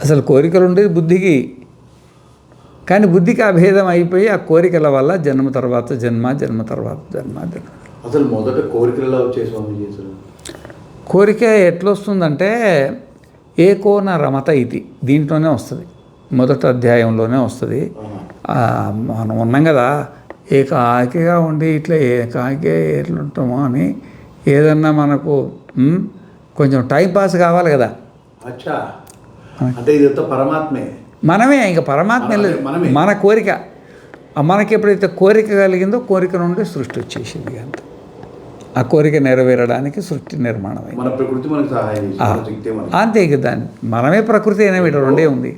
అసలు కోరికలు ఉండేది బుద్ధికి, కానీ బుద్ధికి అభేదం అయిపోయి ఆ కోరికల వల్ల జన్మ తర్వాత జన్మ, జన్మ తర్వాత జన్మ. అసలు మొదట కోరికలు వచ్చేసి కోరిక ఎట్లొస్తుందంటే ఏకోన రమత ఇది, దీంట్లోనే వస్తుంది, మొదటి అధ్యాయంలోనే వస్తుంది. మనం ఉన్నాం కదా, ఏకాకిగా ఉండి ఇట్లా ఏకాకే ఎట్లుంటామో అని ఏదన్నా మనకు కొంచెం టైంపాస్ కావాలి కదా. అంటే ఇదంతా పరమాత్మే, మనమే, ఇంకా పరమాత్మ లేదు, మన కోరిక. మనకి ఎప్పుడైతే కోరిక కలిగిందో కోరిక నుండి సృష్టి వచ్చేసింది. అంత ఆ కోరిక నెరవేరడానికి సృష్టి నిర్మాణం అంతే. ఇక దాన్ని మనమే ప్రకృతి అయినా వీటి రెండే ఉంది.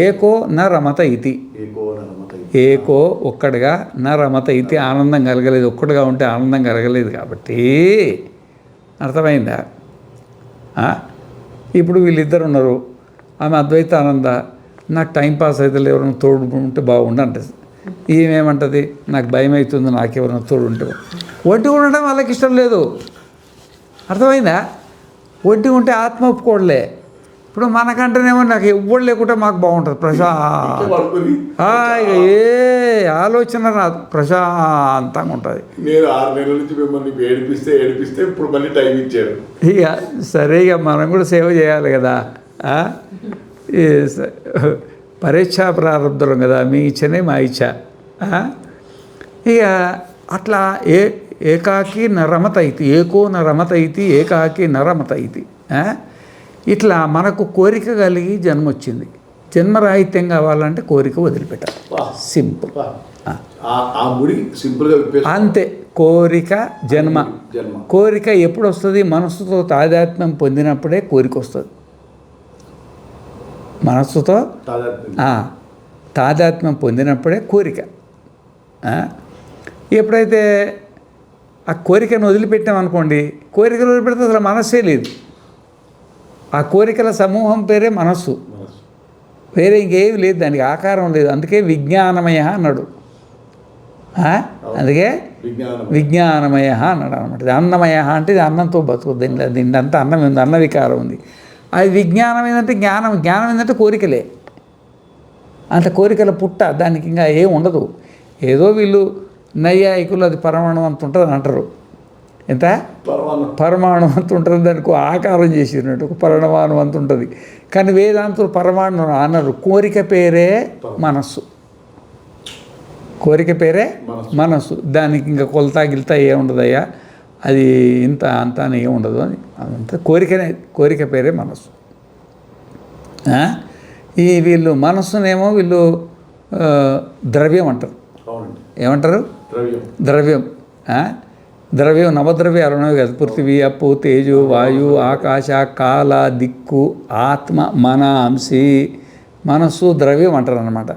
ఏకో న రమత ఇతి, ఏకో ఒక్కడిగా, న రమత ఇతి ఆనందం కలగలేదు. ఒక్కడిగా ఉంటే ఆనందం కలగలేదు కాబట్టి అర్థమైందా? ఇప్పుడు వీళ్ళిద్దరు ఉన్నారు, ఆమె అద్వైత ఆనంద, నాకు టైంపాస్ అయితే ఎవరైనా తోడు ఉంటే బాగుండు అంటుంది. ఈమెమంటుంది, నాకు భయం అవుతుంది, నాకెవరైనా తోడు ఉంటే. ఒంటి ఉండడం వాళ్ళకి ఇష్టం లేదు, అర్థమైందా? ఒంటి ఉంటే ఆత్మ ఒప్పుకోడలే. ఇప్పుడు మనకంటేనేమో నాకు ఎవ్వడు లేకుంటే మాకు బాగుంటుంది, ఇక ఏ ఆలోచన రాదు, ప్రశాంతంగా ఉంటుంది. నేను 6 నెలల నుంచి మిమ్మల్ని ఏడిపిస్తే ఇప్పుడు మళ్ళీ టైం ఇచ్చారు. ఇక సరే, ఇక మనం కూడా సేవ చేయాలి కదా. పరీక్షా ప్రారంభం కదా, మీ ఇచ్చనే మా ఇచ్చ. ఇక అట్లా ఏకాకి నరమత ఇది, ఏకో నరమత ఇది, ఏకాకి నరమత ఇది. ఇట్లా మనకు కోరిక కలిగి జన్మ వచ్చింది. జన్మరాహిత్యం కావాలంటే కోరిక వదిలిపెట్టాలి, సింపుల్. అంతే. కోరిక జన్మ. కోరిక ఎప్పుడు వస్తుంది? మనస్సుతో తాదాత్మ్యం పొందినప్పుడే కోరిక వస్తుంది. మనస్సుతో తాదాత్మ్యం పొందినప్పుడే కోరిక. ఎప్పుడైతే ఆ కోరికను వదిలిపెట్టామనుకోండి, కోరికను వదిలిపెడితే అసలు మనస్సే లేదు. ఆ కోరికల సమూహం పేరే మనస్సు, వేరే ఇంకేమి లేదు, దానికి ఆకారం లేదు. అందుకే విజ్ఞానమయ అన్నాడు. అందుకే విజ్ఞానమయ అన్నాడు అనమాట. అన్నమయ అంటే ఇది అన్నంతో బతుకుద్ది, దీంట్లో అన్నం ఉంది, అన్న వికారం ఉంది. అది విజ్ఞానం ఏంటంటే జ్ఞానం ఏంటంటే కోరికలే. అంత కోరికల పుట్ట, దానికి ఇంకా ఏం ఉండదు. ఏదో వీళ్ళు నైయాయికులు అది పరమాణు అంత ఉంటుంది అంటారు. ఎంత పరమాణు అంత ఉంటుంది, దానికి ఆకారం చేసినట్టు ఒక పరమాణు అంత ఉంటుంది. కానీ వేదాంతులు పరమాణు అన్నారు. కోరిక పేరే మనస్సు, కోరిక పేరే మనస్సు. దానికి ఇంకా కొలతా గిల్తా ఏముండదయ్యా, అది ఇంత అంత అని ఏముండదు అని. అదంతా కోరిక పేరే మనస్సు. ఈ వీళ్ళు మనస్సునేమో వీళ్ళు ద్రవ్యం అంటారు. ఏమంటారు? ద్రవ్యం. ద్రవ్యం నవద్రవ్యాలు ఉన్నాయి కదా, పృథివీ, అప్పు, తేజు, వాయు, ఆకాశ, కాల, దిక్కు, ఆత్మ, మన, అంశి, మనస్సు, ద్రవ్యం అంటారు అన్నమాట.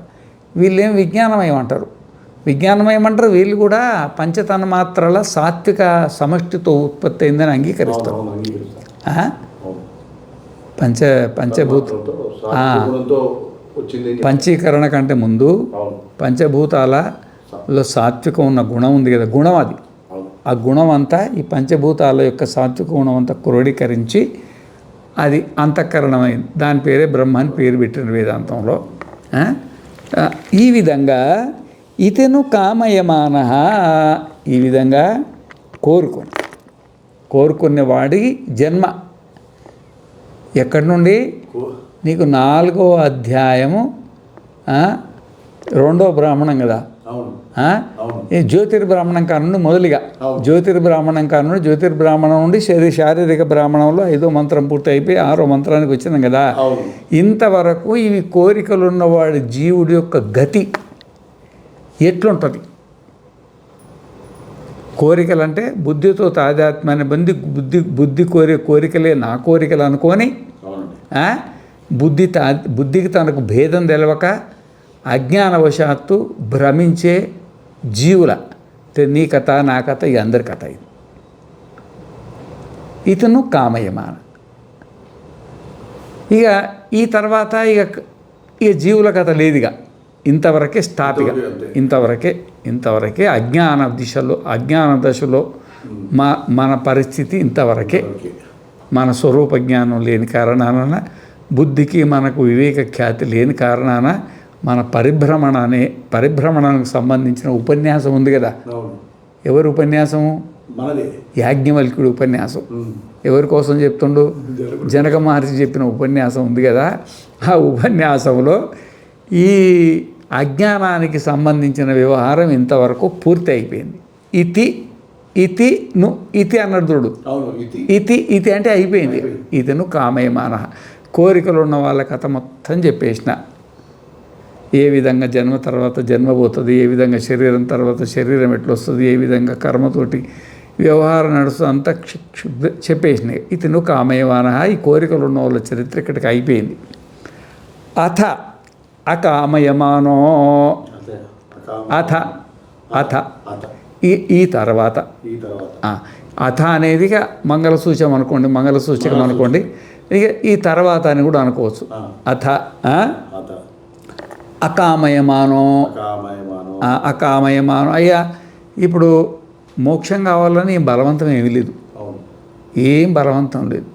వీళ్ళేం విజ్ఞానమయం అంటారు. విజ్ఞానమయం అంటారు. వీళ్ళు కూడా పంచతన్మాత్రల సాత్విక సమష్టితో ఉత్పత్తి అయిందని అంగీకరిస్తారు. పంచభూత పంచీకరణ కంటే ముందు పంచభూతాలలో సాత్వికం ఉన్న గుణం ఉంది కదా, గుణం అది. ఆ గుణం అంతా ఈ పంచభూతాల యొక్క సాత్విక గుణం అంతా క్రోడీకరించి అది అంతఃకరణమైంది. దాని పేరే బ్రహ్మ అని పేరు పెట్టిన వేదాంతంలో. ఈ విధంగా ఇతను కామయమాన, ఈ విధంగా కోరుకునేవాడి జన్మ ఎక్కడి నుండి? నీకు 4వ అధ్యాయము 2వ బ్రాహ్మణం కదా, ఈ జ్యోతిర్బ్రాహ్మణం కానుండి మొదలుగా జ్యోతిర్బ్రాహ్మణం కానుండి జ్యోతిర్బ్రాహ్మణం నుండి శారీరక బ్రాహ్మణంలో 5వ మంత్రం పూర్తి అయిపోయి 6వ మంత్రానికి వచ్చినాం కదా. ఇంతవరకు ఇవి కోరికలు ఉన్నవాడి జీవుడి యొక్క గతి ఎట్లుంటుంది? కోరికలు అంటే బుద్ధితో తాదాత్మ్యాన్ని బుద్ధి కోరికలే నా కోరికలు అనుకొని బుద్ధికి తనకు భేదం తెలవక అజ్ఞానవశాత్తు భ్రమించే జీవుల నీ కథ నా కథ ఇక అందరి కథ ఇది. ఇతను కామయమాన. ఇక ఈ తర్వాత ఇక జీవుల కథ లేదుగా, ఇంతవరకే స్టార్ట్గా, ఇంతవరకే అజ్ఞాన దశలో మన పరిస్థితి ఇంతవరకే. మన స్వరూప జ్ఞానం లేని కారణాన, బుద్ధికి మనకు వివేక ఖ్యాతి లేని కారణాన మన పరిభ్రమణానికి సంబంధించిన ఉపన్యాసం ఉంది కదా. ఎవరి ఉపన్యాసము? యాజ్ఞవల్క్యుడి ఉపన్యాసం. ఎవరి కోసం చెప్తుండు? జనక మహర్షి చెప్పిన ఉపన్యాసం ఉంది కదా. ఆ ఉపన్యాసంలో ఈ అజ్ఞానానికి సంబంధించిన వ్యవహారం ఇంతవరకు పూర్తి అయిపోయింది. ఇతి అన్నాడు చూడు. ఇతి అంటే అయిపోయింది. ఇతను కామయమాన, కోరికలు ఉన్న వాళ్ళ కథ మొత్తం చెప్పేసిన. ఏ విధంగా జన్మ తర్వాత జన్మ పోతుంది, ఏ విధంగా శరీరం తర్వాత శరీరం ఎట్లొస్తుంది, ఏ విధంగా కర్మతోటి వ్యవహారం నడుస్తుంది అంతా చెప్పేసినాయి. ఇతను కామయమాన, ఈ కోరికలు ఉన్న వాళ్ళ చరిత్ర ఇక్కడికి అయిపోయింది. అథ అకామయమానో, అథ ఈ తర్వాత అథ అనేది మంగళసూచకం అనుకోండి. ఇక ఈ తర్వాత అని కూడా అనుకోవచ్చు. అథ అకామయమానో. అయ్యా, ఇప్పుడు మోక్షం కావాలని బలవంతం ఏమీ లేదు, ఏం బలవంతం లేదు.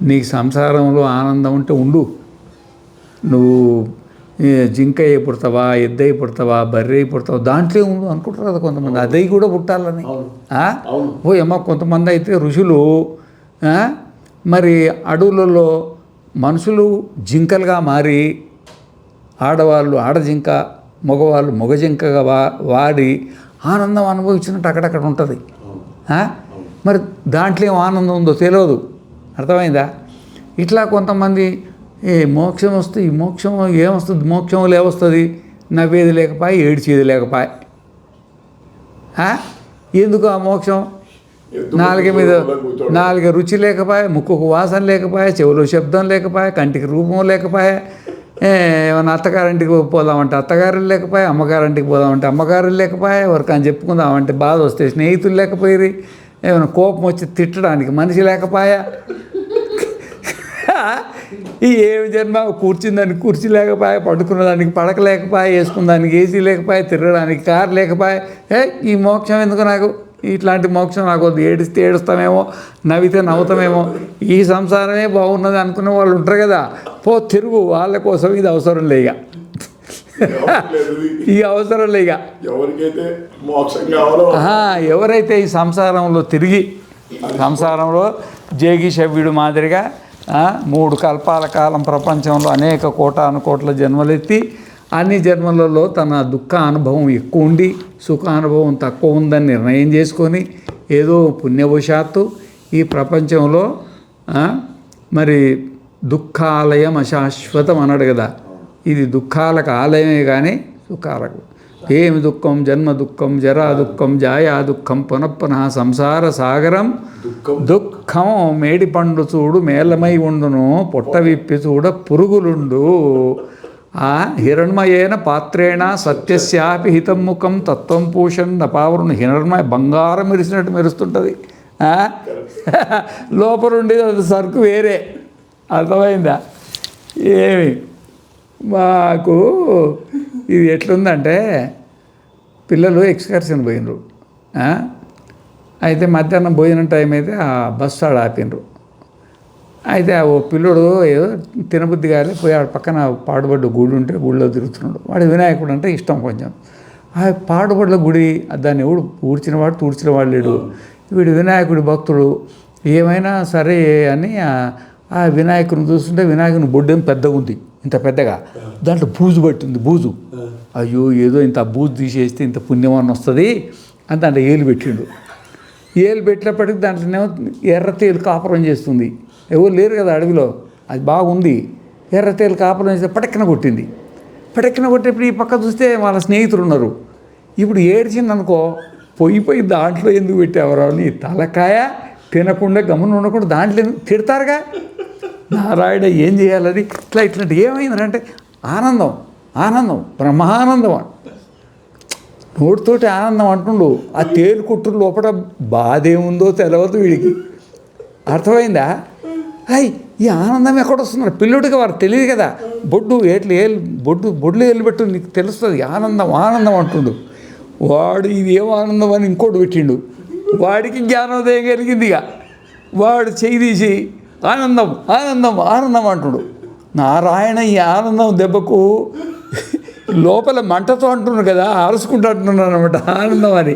నీకు సంసారంలో ఆనందం ఉంటే ఉండు. నువ్వు జింక అయి పుడతావా, ఎద్దయి పుడతావా, బర్రె అయి పుడతావా, దాంట్లో ఉండు అనుకుంటారు కదా కొంతమంది. అదై కూడా పుట్టాలని. ఏమో కొంతమంది అయితే ఋషులు మరి అడవులలో మనుషులు జింకలుగా మారి, ఆడవాళ్ళు ఆడజింక, మగవాళ్ళు మగజింకగా వాడి ఆనందం అనుభవించినట్టు అక్కడక్కడ ఉంటుంది. మరి దాంట్లో ఏం ఆనందం ఉందో తెలియదు. అర్థమైందా? ఇట్లా కొంతమంది మోక్షం వస్తే ఈ మోక్షం ఏమొస్తుంది, మోక్షంలో ఏమొస్తుంది? నవ్వేది లేకపోయి, ఏడ్చేది లేకపోయి. ఎందుకు ఆ మోక్షం? నాలుగు రుచి లేకపోయా, ముక్కుకు వాసన లేకపోయా, చెవులో శబ్దం లేకపోయా, కంటికి రూపం లేకపోయా, ఏమన్నా అత్తగారింటికి పోదామంటే అత్తగారులు లేకపోయా, అమ్మగారింటికి పోదామంటే అమ్మగారులు లేకపోయా, ఎవరికని చెప్పుకుందామంటే బాధ వస్తే స్నేహితులు లేకపోయి, ఏమైనా కోపం వచ్చి తిట్టడానికి మనిషి లేకపోయా. ఈ ఏమి జన్మ? కూర్చుందానికి కుర్చీ లేకపోయా, పడుకున్నదానికి పడక లేకపోయా, వేసుకున్నదానికి ఏసీ లేకపోయా, తిరగడానికి కారు లేకపోయా. ఈ మోక్షం ఎందుకు నాకు? ఇట్లాంటి మోక్షం నాకు వద్దు. ఏడిస్తే ఏడుస్తామేమో, నవ్వితే నవ్వుతామేమో, ఈ సంసారమే బాగున్నది అనుకునే వాళ్ళు ఉంటారు కదా. తిరుగు, వాళ్ళ కోసం ఇది అవసరం లేక, ఈ అవసరం లేక. ఎవరైతే ఈ సంసారంలో తిరిగి సంసారంలో జేగి శవ్యుడు మాదిరిగా 3 కల్పాల కాలం ప్రపంచంలో అనేక కోట్ల జన్మలెత్తి అన్ని జన్మలలో తన దుఃఖ అనుభవం ఎక్కువ ఉండి సుఖానుభవం తక్కువ ఉందని నిర్ణయం చేసుకొని ఏదో పుణ్యవశాత్తు ఈ ప్రపంచంలో మరి దుఃఖాలయం అశాశ్వతం అన్నాడు కదా. ఇది దుఃఖాలకు ఆలయమే కానీ సుఖాలకు ఏమి దుఃఖం జన్మ దుఃఖం జరా దుఃఖం జాయా దుఃఖం పునఃపునః సంసార సాగరం దుఃఖం మేడి పండు చూడు మేళమై ఉండును పొట్ట విప్పి చూడ పురుగులుండు హిరణ్మయేన పాత్రేణ సత్యస్యాపి హితం ముఖం తత్వం పూషన్ నపావరుణ్ హిరణ్మయ బంగారం మెరిసినట్టు మెరుస్తుంటుంది లోపలుండి అది సరుకు వేరే అర్థమైందా ఏమి మాకు ఇది ఎట్లుందంటే పిల్లలు ఎక్స్కర్షన్ పోయినరు అయితే మధ్యాహ్నం భోజనం టైం అయితే ఆ బస్సు ఆడ ఆపినరు అయితే ఓ పిల్లడు ఏదో తినబుద్ధి కాలే పోయి ఆడ పక్కన పాడుబడ్డ గుడి ఉంటే గుడిలో తిరుగుతున్నాడు వాడు వినాయకుడు అంటే ఇష్టం కొంచెం ఆ పాడుబడ్డ గుడి దాన్ని ఎవడు ఊడ్చినవాడు తూడ్చినవాడు లేడు వీడు వినాయకుడి భక్తుడు ఏమైనా సరే అని ఆ వినాయకుని చూస్తుంటే వినాయకుని బొడ్డేం పెద్దగా ఉంది ఇంత పెద్దగా దాంట్లో బూజు పట్టింది బూజు అయ్యో ఏదో ఇంత బూజు తీసేస్తే ఇంత పుణ్యమాన్ని వస్తుంది అని దాంట్లో ఏలు పెట్టిండు ఏలు పెట్టినప్పటికీ దాంట్లోనేమో ఎర్ర తేలు కాపురం చేస్తుంది ఎవరు లేరు కదా అడవిలో అది బాగుంది ఎర్ర తేలు కాపురం చేస్తే పటక్కన కొట్టింది పటక్కన కొట్టేప్పుడు ఈ పక్క చూస్తే వాళ్ళ స్నేహితులు ఉన్నారు ఇప్పుడు ఏడ్చింది అనుకో పోయి దాంట్లో ఎందుకు పెట్టేవారు అని తలకాయ తినకుండా గమనం ఉండకుండా దాంట్లో తిడతారుగా నారాయణ ఏం చేయాలని ఇట్లాంటి ఏమైందంటే ఆనందం బ్రహ్మానందం నోటితోటి ఆనందం అంటుండు ఆ తేలు కుట్టు లోపల బాధ ఏముందో తెలియదు వీడికి అర్థమైందా ఈ ఆనందం ఎక్కడ వస్తున్నారు పిల్లుడికి వారు తెలియదు కదా బొడ్లు ఏళ్ళు పెట్టు నీకు తెలుస్తుంది ఆనందం అంటుండు వాడు ఇది ఏం ఆనందం అని ఇంకోటి పెట్టిండు వాడికి జ్ఞానోదయం కలిగింది ఇక వాడు చెయ్యి తీసి ఆనందం అంటుడు నారాయణ ఈ ఆనందం దెబ్బకు లోపల మంటతో అంటున్నాడు కదా అరుచుకుంటూ అంటున్నాను అనమాట ఆనందం అని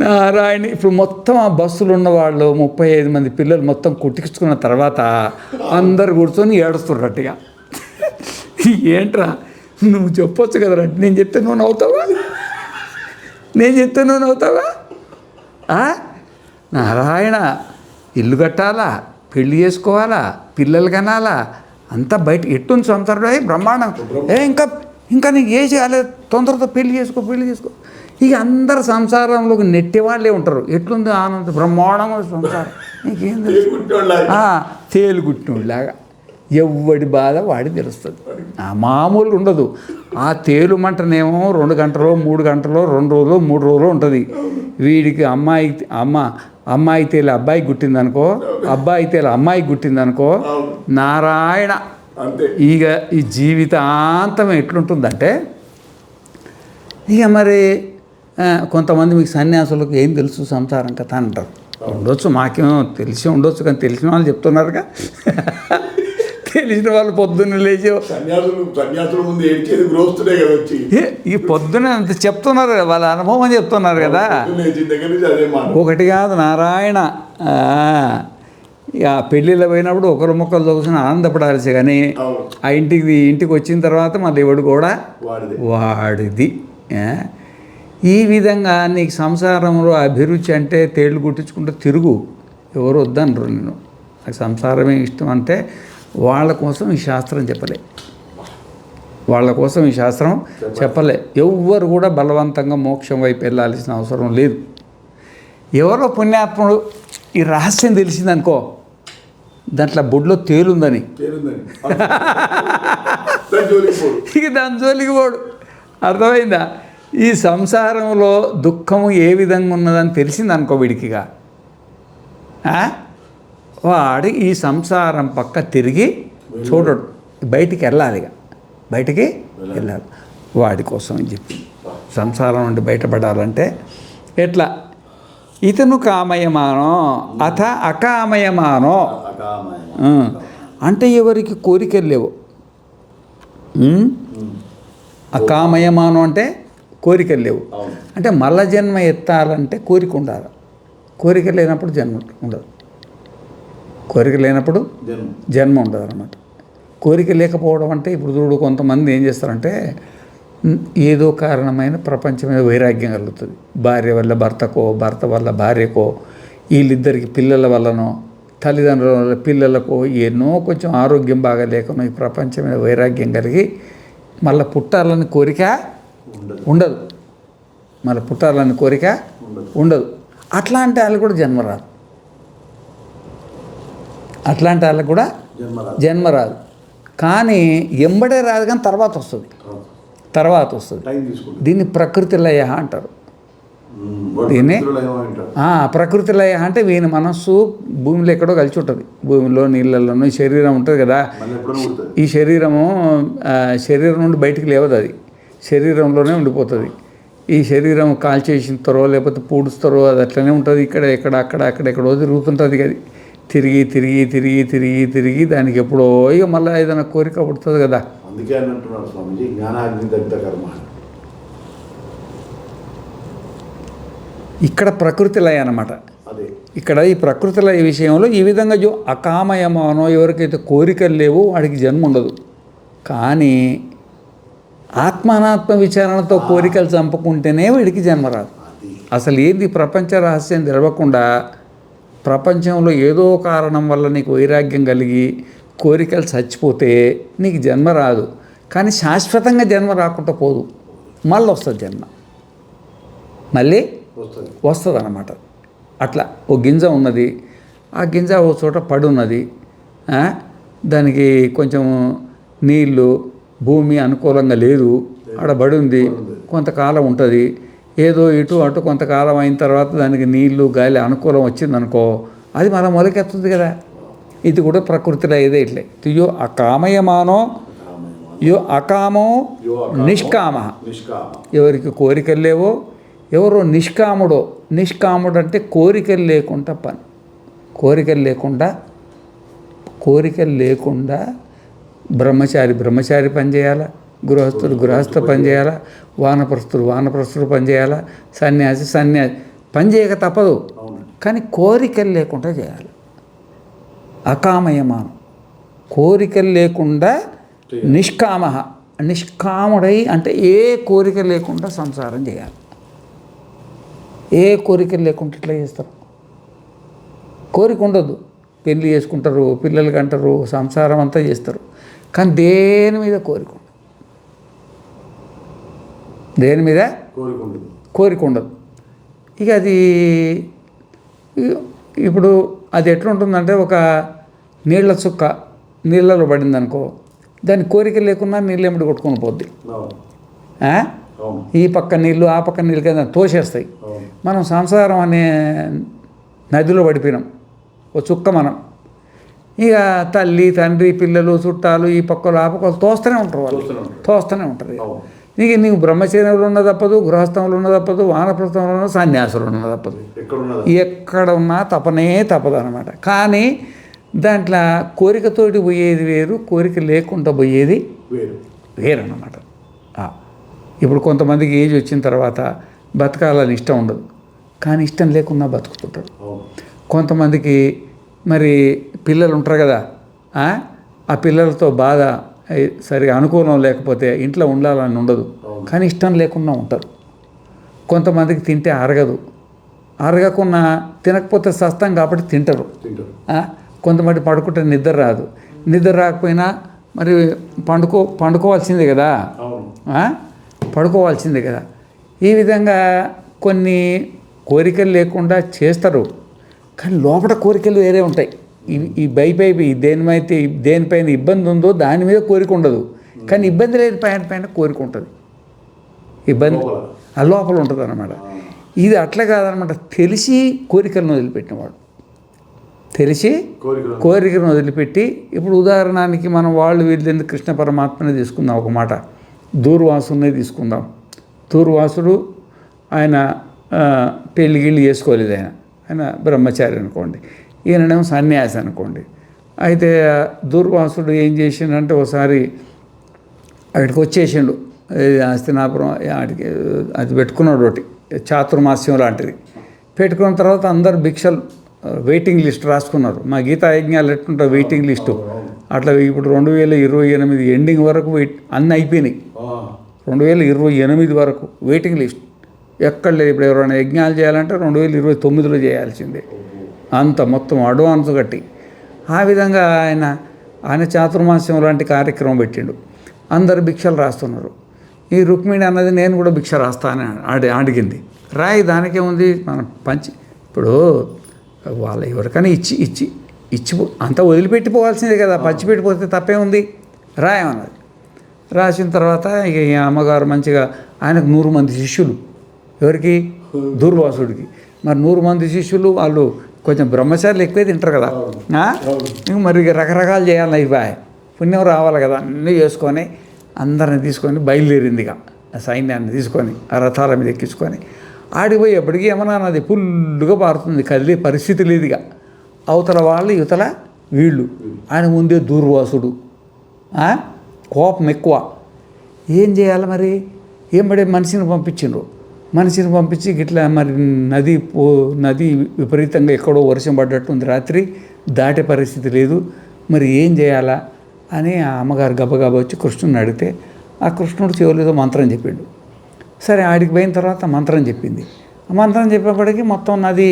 నారాయణ ఇప్పుడు మొత్తం ఆ బస్సులు ఉన్నవాళ్ళు 35 మంది పిల్లలు మొత్తం కుట్టించుకున్న తర్వాత అందరు కూర్చొని ఏడుస్తున్నట్టుగా ఏంట్రా నువ్వు చెప్పొచ్చు కదరా నేను చెప్తే నువ్వు నవ్వుతావా నారాయణ ఇల్లు కట్టాలా పెళ్ళి చేసుకోవాలా పిల్లలు కనాలా అంతా బయట ఎట్టుంది సంసారం బ్రహ్మాండం ఇంకా నీకు ఏ చేయాలి తొందరతో పెళ్లి చేసుకో ఇక అందరు సంసారంలోకి నెట్టేవాళ్ళే ఉంటారు ఎట్లుంది ఆనంద బ్రహ్మాండంగా సంసారం నీకేం తెలుసు తేలుగుట్టినలాగా ఎవడి బాధ వాడి తెలుస్తుంది మామూలు ఉండదు ఆ తేలు మంటనేమో 2 గంటలో 3 గంటలో 2 రోజులు 3 రోజులు ఉంటుంది వీడికి అమ్మాయి తేలి అబ్బాయికి గుట్టిందనుకో అబ్బాయి తేలి అమ్మాయికి గుట్టిందనుకో నారాయణ ఇక ఈ జీవితాంతం ఎట్లుంటుందంటే ఇక మరి కొంతమంది మీకు సన్యాసులకు ఏం తెలుసు సంసారం కథ అంటారు ఉండొచ్చు మాకేమో తెలిసి ఉండొచ్చు కానీ తెలిసిన వాళ్ళు చెప్తున్నారుగా తెలిసిన వాళ్ళు పొద్దున్న లేచి సన్యాసుల ముందు ఏడ్చేది గ్రోస్తున్నాయి కదా వచ్చి ఈ పొద్దున అంత చెప్తున్నారు కదా వాళ్ళ అనుభవం చెప్తున్నారు కదా ఒకటి కాదు నారాయణ ఇక పెళ్ళిళ్ళు పోయినప్పుడు ఒకరు మొక్కలు చూసిన ఆనందపడాల్సి కానీ ఆ ఇంటికి వచ్చిన తర్వాత మా దేవుడు కూడా వాడిది ఈ విధంగా నీకు సంసారంలో అభిరుచి అంటే తేళ్లు కుట్టించుకుంటూ తిరుగు ఎవరు వద్దనరు నేను నాకు సంసారమే ఇష్టం అంటే వాళ్ళ కోసం ఈ శాస్త్రం చెప్పలే ఎవ్వరు కూడా బలవంతంగా మోక్షం వైపు వెళ్ళాల్సిన అవసరం లేదు ఎవరో పుణ్యాత్ముడు ఈ రహస్యం తెలిసిందనుకో దాంట్లో బొడ్లో తేలుందని ఇక దాని జోలికి పోడు అర్థమైందా ఈ సంసారంలో దుఃఖము ఏ విధంగా ఉన్నదని తెలిసిందనుకో వీడికిగా వాడు ఈ సంసారం పక్క తిరిగి చూడడు బయటికి వెళ్ళాలి వాడి కోసం అని చెప్పి సంసారం నుండి బయటపడాలంటే ఎట్లా ఇతను కామయమానో అథ అకామయమానో అంటే ఎవరికి కోరికలు లేవు అకామయమానం అంటే కోరికలు లేవు అంటే మల్ల జన్మ ఎత్తాలంటే కోరిక ఉండాలి కోరిక లేనప్పుడు జన్మ ఉండదు కోరిక లేనప్పుడు జన్మ ఉండదు అన్నమాట కోరిక లేకపోవడం అంటే ఇప్పుడు చూడు కొంతమంది ఏం చేస్తారంటే ఏదో కారణమైన ప్రపంచం మీద వైరాగ్యం కలుగుతుంది భార్య వల్ల భర్తకో భర్త వల్ల భార్యకో వీళ్ళిద్దరికి పిల్లల వల్లనో తల్లిదండ్రుల వల్ల పిల్లలకో ఎన్నో కొంచెం ఆరోగ్యం బాగా లేకనో ఈ ప్రపంచం మీద వైరాగ్యం కలిగి మళ్ళీ పుట్టాలని కోరిక ఉండదు. మళ్ళీ పుట్టాలని కోరిక ఉండదు. అట్లాంటి వాళ్ళకి కూడా జన్మ రాదు. అట్లాంటి వాళ్ళకి కూడా జన్మ రాదు. కానీ ఎంబడే రాదు, కానీ తర్వాత వస్తుంది. దీన్ని ప్రకృతి లయ అంటారు. దీన్ని ప్రకృతి లయ అంటే వీని మనస్సు భూమిలో ఎక్కడో కలిసి ఉంటుంది. భూమిలో, నీళ్ళల్లోనూ శరీరం ఉంటుంది కదా. ఈ శరీరం నుండి బయటికి లేవదు. అది శరీరంలోనే ఉండిపోతుంది. ఈ శరీరం కాల్చేసిస్తారో లేకపోతే పూడుస్తారో అది అట్లనే ఉంటుంది. అక్కడెక్కడో తిరుగుతుంటుంది. అది తిరిగి దానికి ఎప్పుడో ఇక మళ్ళీ ఏదైనా కోరిక పుడుతుంది కదా. అందుకే అంటున్నారు స్వామీజీ, జ్ఞానాగ్ని దగ్ధ కర్మ. ఇక్కడ ప్రకృతి లయ అన్నమాట. ఇక్కడ ఈ ప్రకృతి లయ విషయంలో ఈ విధంగా అకామయమానో ఎవరికైతే కోరికలు లేవో వాడికి జన్మ ఉండదు. కానీ ఆత్మానాత్మ విచారణతో కోరికలు చంపుకుంటేనే వీడికి జన్మ రాదు. అసలు ఏంది ప్రపంచ రహస్యం తెలవకుండా ప్రపంచంలో ఏదో కారణం వల్ల నీకు వైరాగ్యం కలిగి కోరికలు చచ్చిపోతే నీకు జన్మ రాదు. కానీ శాశ్వతంగా జన్మ రాకుండా పోదు, మళ్ళీ వస్తుంది జన్మ, మళ్ళీ వస్తుంది అన్నమాట. అట్లా ఓ గింజ ఉన్నది, ఆ గింజ ఓ చోట పడి ఉన్నది, దానికి కొంచెం నీళ్ళు భూమి అనుకూలంగా లేదు, ఆడ పడి ఉంది, కొంతకాలం ఉంటుంది. ఏదో ఇటు అటు కొంతకాలం అయిన తర్వాత దానికి నీళ్లు గాలి అనుకూలం వచ్చిందనుకో, అది మన మొలకెత్తుంది కదా. ఇది కూడా ప్రకృతిలో ఇదే ఇట్లే. యో అకామయమానో యో అకామో నిష్కామ. ఎవరికి కోరికలు లేవో, ఎవరో నిష్కాముడో. నిష్కాముడు అంటే కోరికలు లేకుండా పని. కోరికలు లేకుండా బ్రహ్మచారి పని చేయాలా, గృహస్థు పని చేయాలా, వానప్రస్థులు పని చేయాలా, సన్యాసి పని చేయక తప్పదు. కానీ కోరికలు లేకుండా చేయాలి. అకామయమానం, కోరికలు లేకుండా నిష్కాముడై అంటే ఏ కోరిక లేకుండా సంసారం చేయాలి. ఏ కోరికలు లేకుండా ఇట్లా చేస్తారు. కోరిక ఉండదు, పెళ్ళి చేసుకుంటారు, పిల్లలు కంటారు, సంసారం అంతా చేస్తారు. కానీ దేని మీద కోరిక ఉండదు. దేని మీద కోరిక ఉండదు. ఇక అది ఇప్పుడు అది ఎట్లుంటుందంటే, ఒక నీళ్ళ చుక్క నీళ్ళలో పడింది అనుకో, దాని కోరిక లేకున్నా నీళ్ళు ఎమ్మడి కొట్టుకొని పోద్ది. ఈ పక్క నీళ్ళు ఆ పక్క నీళ్ళు కింద తోసేస్తాయి. మనం సంసారం అనే నదిలో పడిపోయినాం, ఓ చుక్క మనం. ఇక తల్లి తండ్రి పిల్లలు చుట్టాలు ఈ పక్కలు ఆ పక్కలు తోస్తూనే ఉంటారు. నీకు బ్రహ్మచర్యంలో ఉన్న తప్పదు, గృహస్థంలో ఉన్న తప్పదు, వానప్రస్థంలో ఉన్న సన్యాసులు ఉన్న తప్పదు, ఎక్కడ ఉన్నా తపనే తప్పదు అనమాట. కానీ దాంట్లో కోరికతోటి పోయేది వేరు, కోరిక లేకుండా పోయేది వేరు అన్నమాట. ఇప్పుడు కొంతమందికి ఏజ్ వచ్చిన తర్వాత బతకాలని ఇష్టం ఉండదు, కానీ ఇష్టం లేకుండా బతుకుతుంటారు. కొంతమందికి మరి పిల్లలు ఉంటారు కదా, ఆ పిల్లలతో బాధ సరిగా అనుకూలం లేకపోతే ఇంట్లో ఉండాలని ఉండదు, కానీ ఇష్టం లేకుండా ఉంటారు. కొంతమందికి తింటే అరగకున్నా తినకపోతే సస్తాం కాబట్టి తింటారు. కొంతమంది పడుకుంటే నిద్ర రాదు, నిద్ర రాకపోయినా మరి పండుకోవాల్సిందే కదా, పడుకోవాల్సిందే కదా. ఈ విధంగా కొన్ని కోరికలు లేకుండా చేస్తారు, కానీ లోపల కోరికలు వేరే ఉంటాయి. ఈ పై దేనిపైన ఇబ్బంది ఉందో దాని మీద కోరిక ఉండదు, కానీ ఇబ్బంది లేని పైన కోరిక ఉంటుంది. ఇబ్బంది ఆ లోపల ఉంటుంది అన్నమాట. ఇది అట్లా కాదనమాట. తెలిసి కోరికలను వదిలిపెట్టినవాడు, తెలిసి కోరికలను వదిలిపెట్టి, ఇప్పుడు ఉదాహరణకి మనం వీళ్ళు కృష్ణ పరమాత్మనే తీసుకుందాం. ఒక మాట దూర్వాసునే తీసుకుందాం. దూర్వాసుడు ఆయన పెళ్లి గిళ్ళి చేసుకోలేదు, ఆయన బ్రహ్మచారి అనుకోండి, ఈయననేమో సన్యాసి అనుకోండి. అయితే దూర్వాసుడు ఏం చేసిండంటే, ఒకసారి అక్కడికి వచ్చేసిండు, హస్తినాపురం ఆడికి అది పెట్టుకున్నాడు, ఒకటి చాతుర్మాస్యం లాంటిది పెట్టుకున్న తర్వాత అందరు భిక్షలు వెయిటింగ్ లిస్ట్ రాసుకున్నారు. మా గీతా యజ్ఞాలు ఎట్లుంటారు వెయిటింగ్ లిస్టు, అట్లా ఇప్పుడు 2028 ఎండింగ్ వరకు అన్నీ అయిపోయినాయి. 2028 వరకు వెయిటింగ్ లిస్ట్ ఎక్కడ లేదు. ఇప్పుడు ఎవరైనా యజ్ఞాలు చేయాలంటే 2029లో చేయాల్సిందే, అంత మొత్తం అడ్వాన్స్ కట్టి. ఆ విధంగా ఆయన చాతుర్మాస్యం లాంటి కార్యక్రమం పెట్టిండు. అందరు భిక్షలు రాస్తున్నారు. ఈ రుక్మిణి అన్నది నేను కూడా భిక్ష రాస్తా అని అడిగింది. రాయి దానికే ఉంది, మనం ఇప్పుడు వాళ్ళ ఎవరికైనా ఇచ్చి అంతా వదిలిపెట్టిపోవాల్సిందే కదా, పంచిపెట్టిపోతే తప్పే ఉంది. రాయమన్నది. రాసిన తర్వాత ఇక ఈ అమ్మగారు మంచిగా, ఆయనకు 100 మంది శిష్యులు. ఎవరికి? దూర్వాసుడికి. మరి 100 మంది శిష్యులు, వాళ్ళు కొంచెం బ్రహ్మచారులు ఎక్కువే తింటారు కదా. ఇంక మరి రకరకాలు చేయాలి, ఇవ్వాలి పుణ్యం రావాలి కదా. అన్నీ చేసుకొని అందరిని తీసుకొని బయలుదేరింది. ఇక సైన్యాన్ని తీసుకొని ఆ రథాల మీద ఎక్కించుకొని ఆడిపోయి ఎప్పటికీ యమునా నది ఫుల్లుగా పారుతుంది, కదిలే పరిస్థితి లేదు. ఇక అవతల వాళ్ళు యువతల వీళ్ళు. ఆయన ముందే దూర్వాసుడు, కోపం ఎక్కువ. ఏం చేయాలి మరి? ఏం పడే మనిషిని పంపించిండ్రు. మనిషిని పంపించి గిట్లా మరి నది విపరీతంగా ఎక్కడో వర్షం పడ్డట్టుంది, రాత్రి దాటే పరిస్థితి లేదు, మరి ఏం చేయాలా అని ఆ అమ్మగారు గబగబా వచ్చి కృష్ణుని అడిగితే ఆ కృష్ణుడు చెవులేదో మంత్రం చెప్పిండు. సరే ఆడికి పోయిన తర్వాత మంత్రం చెప్పింది. ఆ మంత్రం చెప్పేప్పటికీ మొత్తం నది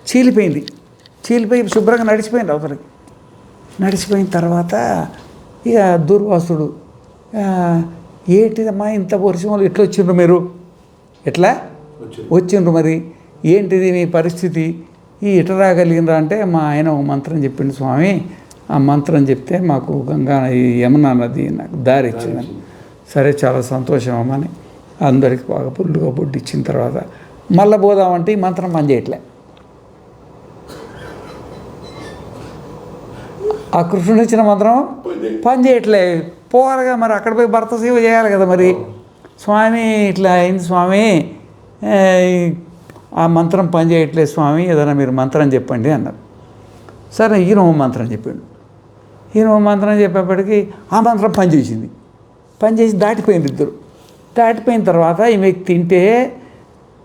చీలిపోయి శుభ్రంగా నడిచిపోయింది అవతలకి. నడిచిపోయిన తర్వాత ఇక దూర్వాసుడు, ఏంటిదమ్మా ఇంత వర్షం వాళ్ళు ఎట్లా వచ్చిండ్రు, మీరు ఎట్లా వచ్చిండ్రు, మరి ఏంటిది మీ పరిస్థితి, ఎట్లా రాగలిగినరా అంటే మా ఆయన ఒక మంత్రం చెప్పిండు స్వామి, ఆ మంత్రం చెప్తే మాకు యమునా నది నాకు దారి ఇచ్చిందని. సరే చాలా సంతోషం అమ్మని అందరికి బాగా పుల్లుగా బొడ్డు ఇచ్చిన తర్వాత మళ్ళీ పోదామంటే ఈ మంత్రం పనిచేయట్లే. ఆ కృష్ణుడు ఇచ్చిన మంత్రం పనిచేయట్లే. పోవాలిగా మరి, అక్కడ పోయి భర్త సేవ చేయాలి కదా. మరి స్వామి ఇట్లా అయింది స్వామి, ఆ మంత్రం పనిచేయట్లేదు స్వామి, ఏదైనా మీరు మంత్రం చెప్పండి అన్నారు. సరే ఈయన మంత్రం చెప్పిండు. ఈయన మంత్రం చెప్పేప్పటికీ ఆ మంత్రం పనిచేసి దాటిపోయింది ఇద్దరు. దాటిపోయిన తర్వాత ఈమె